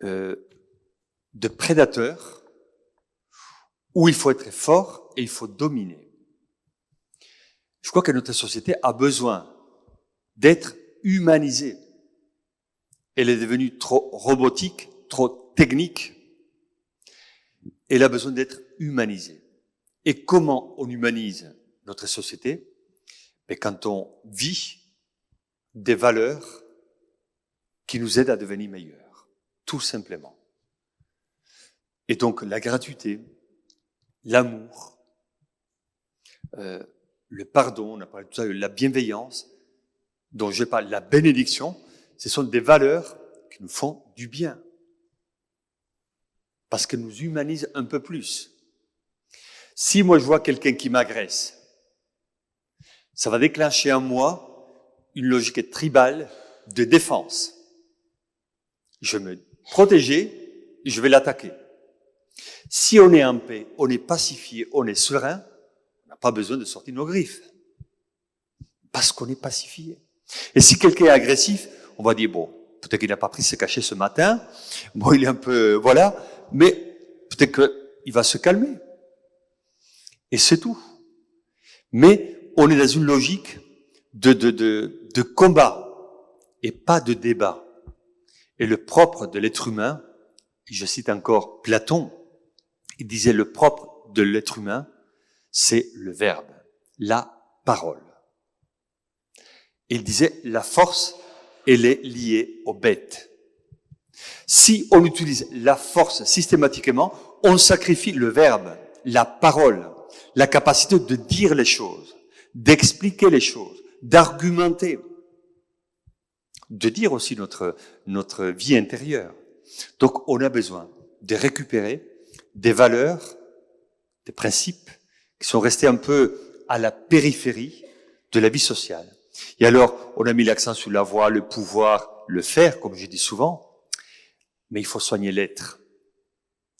de prédateur où il faut être fort et il faut dominer. Je crois que notre société a besoin d'être humanisée. Elle est devenue trop robotique, trop technique. Elle a besoin d'être humanisée. Et comment on humanise notre société? Mais quand on vit des valeurs qui nous aident à devenir meilleurs, tout simplement. Et donc la gratuité, l'amour, le pardon, on a parlé de tout ça, la bienveillance, dont je parle, la bénédiction, ce sont des valeurs qui nous font du bien. Parce qu'elles nous humanisent un peu plus. Si moi je vois quelqu'un qui m'agresse, ça va déclencher en moi une logique tribale de défense. Je vais me protéger et je vais l'attaquer. Si on est en paix, on est pacifié, on est serein, on n'a pas besoin de sortir nos griffes. Parce qu'on est pacifié. Et si quelqu'un est agressif, on va dire, bon, peut-être qu'il n'a pas pris ses cachets ce matin, bon, il est un peu, voilà, mais peut-être qu'il va se calmer. Et c'est tout. Mais on est dans une logique de combat et pas de débat. Et le propre de l'être humain, et je cite encore Platon, il disait le propre de l'être humain, c'est le verbe, la parole. Il disait la force, elle est liée aux bêtes. Si on utilise la force systématiquement, on sacrifie le verbe, la parole, la capacité de dire les choses, d'expliquer les choses, d'argumenter, de dire aussi notre vie intérieure. Donc on a besoin de récupérer des valeurs, des principes qui sont restés un peu à la périphérie de la vie sociale. Et alors, on a mis l'accent sur la voix, le pouvoir, le faire, comme je dis souvent, mais il faut soigner l'être.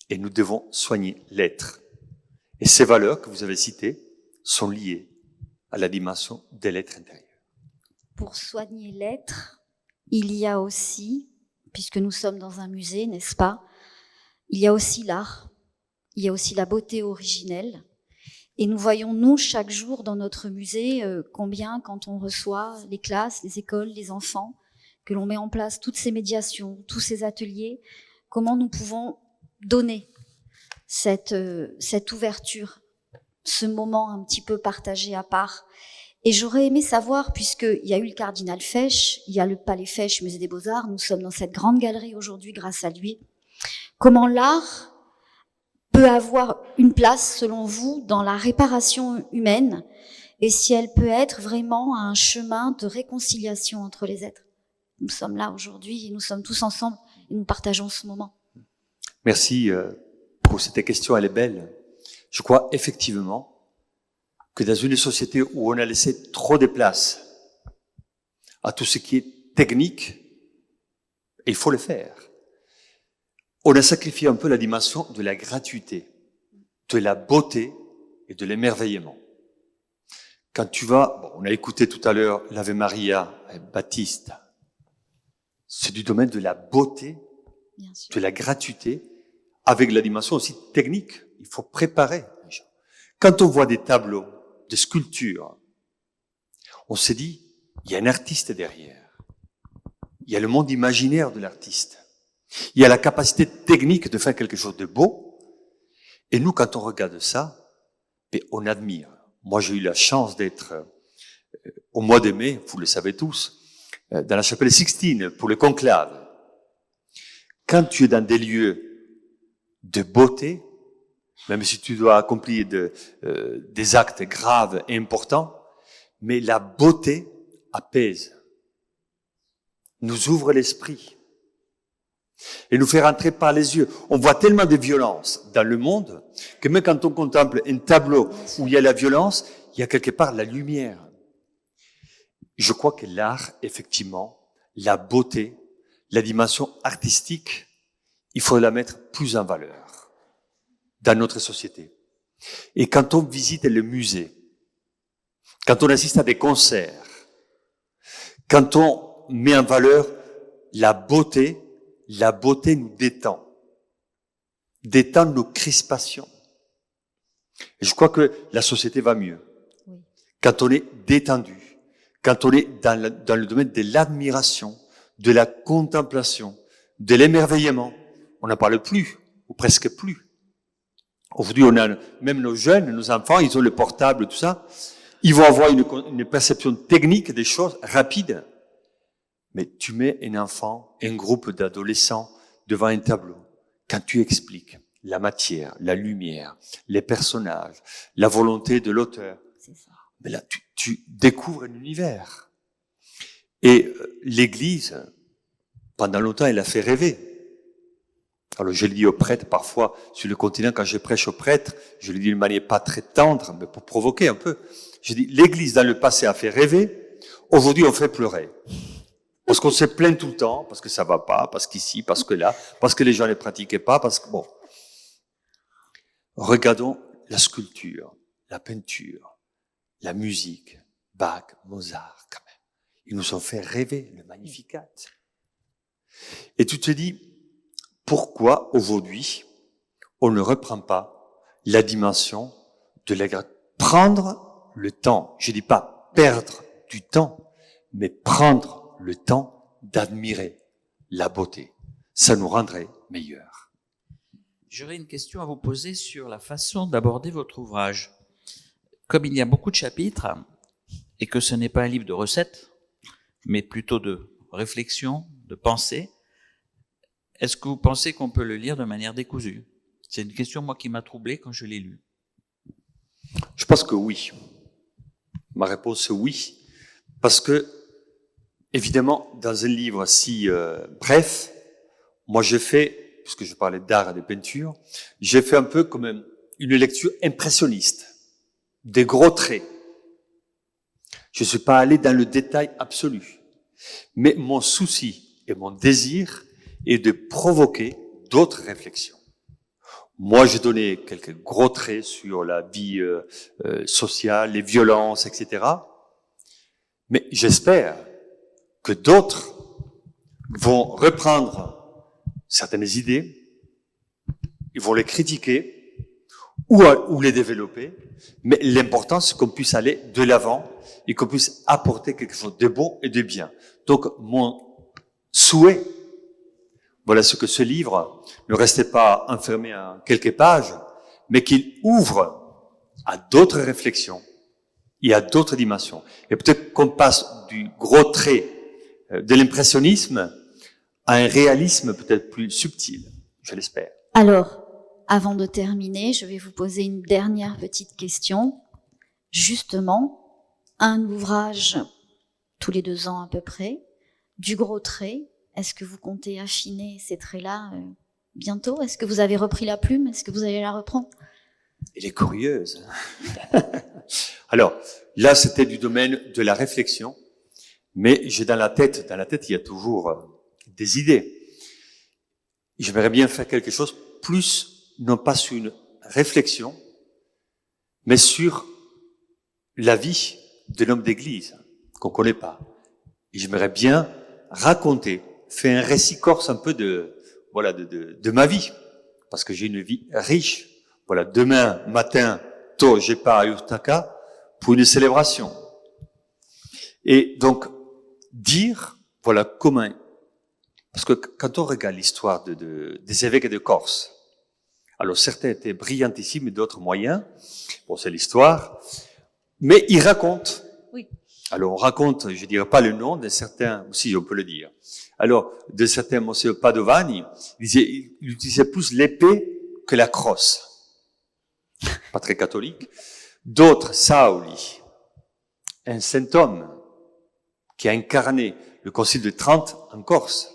Et nous devons soigner l'être. Et ces valeurs que vous avez citées sont liées à la dimension de l'être intérieur. Pour soigner l'être, il y a aussi, puisque nous sommes dans un musée, n'est-ce pas, il y a aussi l'art, il y a aussi la beauté originelle. Et nous voyons, nous, chaque jour dans notre musée, combien, quand on reçoit les classes, les écoles, les enfants, que l'on met en place toutes ces médiations, tous ces ateliers, comment nous pouvons donner cette ouverture, ce moment un petit peu partagé à part. Et j'aurais aimé savoir, puisqu'il y a eu le cardinal Fesch, il y a le palais Fesch, musée des Beaux-Arts, nous sommes dans cette grande galerie aujourd'hui grâce à lui, comment l'art peut avoir une place, selon vous, dans la réparation humaine, et si elle peut être vraiment un chemin de réconciliation entre les êtres. Nous sommes là aujourd'hui, et nous sommes tous ensemble, et nous partageons ce moment. Merci pour cette question, elle est belle. Je crois effectivement que dans une société où on a laissé trop de place à tout ce qui est technique, et il faut le faire, on a sacrifié un peu la dimension de la gratuité, de la beauté et de l'émerveillement. Quand tu vas, bon, on a écouté tout à l'heure l'Ave Maria Baptiste, c'est du domaine de la beauté, de la gratuité, avec la dimension aussi technique. Il faut préparer les gens. Quand on voit des tableaux, des sculptures, on se dit, il y a un artiste derrière. Il y a le monde imaginaire de l'artiste. Il y a la capacité technique de faire quelque chose de beau. Et nous, quand on regarde ça, mais on admire. Moi, j'ai eu la chance d'être au mois de mai, vous le savez tous, dans la chapelle Sixtine pour le conclave. Quand tu es dans des lieux de beauté, même si tu dois accomplir des actes graves et importants, mais la beauté apaise, nous ouvre l'esprit et nous fait rentrer par les yeux. On voit tellement de violence dans le monde que même quand on contemple un tableau où il y a la violence, il y a quelque part la lumière. Je crois que l'art, effectivement, la beauté, la dimension artistique, il faut la mettre plus en valeur dans notre société. Et quand on visite le musée, quand on assiste à des concerts, quand on met en valeur la beauté nous détend nos crispations. Et je crois que la société va mieux. Oui. Quand on est détendu, quand on est dans le domaine de l'admiration, de la contemplation, de l'émerveillement, on n'en parle plus, ou presque plus. Aujourd'hui, on a, même nos jeunes, nos enfants, ils ont le portable, tout ça. Ils vont avoir une perception technique des choses rapides. Mais tu mets un enfant, un groupe d'adolescents devant un tableau. Quand tu expliques la matière, la lumière, les personnages, la volonté de l'auteur, mais là, tu découvres un univers. Et l'Église, pendant longtemps, elle a fait rêver. Alors, je le dis aux prêtres, parfois, sur le continent, quand je prêche aux prêtres, je le dis d'une manière pas très tendre, mais pour provoquer un peu. Je dis, l'Église, dans le passé, a fait rêver. Aujourd'hui, on fait pleurer. Parce qu'on se plaint tout le temps, parce que ça va pas, parce qu'ici, parce que là, parce que les gens ne pratiquaient pas, parce que bon. Regardons la sculpture, la peinture, la musique, Bach, Mozart, quand même. Ils nous ont fait rêver le Magnificat. Et tu te dis, pourquoi aujourd'hui, on ne reprend pas la dimension de la grâce? Prendre le temps, je dis pas perdre du temps, mais prendre le temps d'admirer la beauté. Ça nous rendrait meilleurs. J'aurais une question à vous poser sur la façon d'aborder votre ouvrage. Comme il y a beaucoup de chapitres, et que ce n'est pas un livre de recettes, mais plutôt de réflexion, de pensée, est-ce que vous pensez qu'on peut le lire de manière décousue? C'est une question, moi, qui m'a troublé quand je l'ai lu. Je pense que oui. Ma réponse est oui. Parce que, évidemment, dans un livre si bref, moi j'ai fait, puisque je parlais d'art et de peinture, j'ai fait un peu comme une lecture impressionniste, des gros traits. Je ne suis pas allé dans le détail absolu. Mais mon souci et mon désir est de provoquer d'autres réflexions. Moi, j'ai donné quelques gros traits sur la vie sociale, les violences, etc. Mais j'espère que d'autres vont reprendre certaines idées, ils vont les critiquer ou les développer. Mais l'important, c'est qu'on puisse aller de l'avant et qu'on puisse apporter quelque chose de bon et de bien. Donc, mon souhait, voilà ce que ce livre ne restait pas enfermé en quelques pages, mais qu'il ouvre à d'autres réflexions et à d'autres dimensions. Et peut-être qu'on passe du gros trait de l'impressionnisme à un réalisme peut-être plus subtil, je l'espère. Alors, avant de terminer, je vais vous poser une dernière petite question. Justement, un ouvrage tous les 2 ans à peu près, du gros trait. Est-ce que vous comptez affiner ces traits-là bientôt? Est-ce que vous avez repris la plume? Est-ce que vous allez la reprendre? Elle est curieuse. Alors, là, c'était du domaine de la réflexion, mais j'ai dans la tête, il y a toujours des idées. J'aimerais bien faire quelque chose plus, non pas sur une réflexion, mais sur la vie de l'homme d'église, qu'on connaît pas. Et j'aimerais bien raconter, faire un récit corse un peu de ma vie, parce que j'ai une vie riche. Voilà, demain matin, tôt, j'ai pas à Urtaka pour une célébration. Et donc, dire, voilà, comment, parce que quand on regarde l'histoire des évêques de Corse, Alors certains étaient brillantissimes, d'autres moyens. Bon, c'est l'histoire. Mais ils racontent. Oui. Alors on raconte, je dirais pas le nom de certains, si on peut le dire. Alors, de certains, monsieur Padovani, il utilisait plus l'épée que la crosse. Pas très catholique. D'autres, Sauli, un saint homme qui a incarné le concile de Trente en Corse.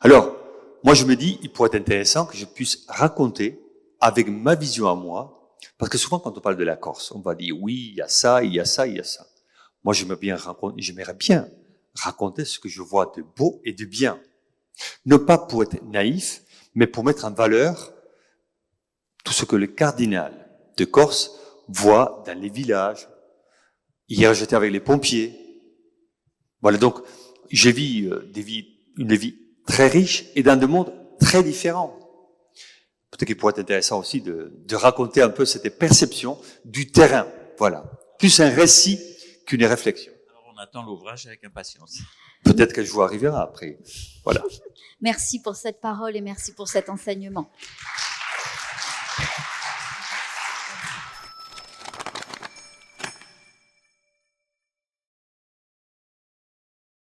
Alors, moi je me dis, il pourrait être intéressant que je puisse raconter avec ma vision à moi, parce que souvent quand on parle de la Corse, on va dire oui, il y a ça, il y a ça, il y a ça. Moi j'aimerais bien raconter ce que je vois de beau et de bien. Non pas pour être naïf, mais pour mettre en valeur tout ce que le cardinal de Corse voit dans les villages. Hier, j'étais avec les pompiers. Voilà, donc, j'ai vu une vie très riche et dans des mondes très différents. Peut-être qu'il pourrait être intéressant aussi de raconter un peu cette perception du terrain. Voilà. Plus un récit qu'une réflexion. Alors, on attend l'ouvrage avec impatience. Peut-être qu'un jour arrivera après. Voilà. Merci pour cette parole et merci pour cet enseignement.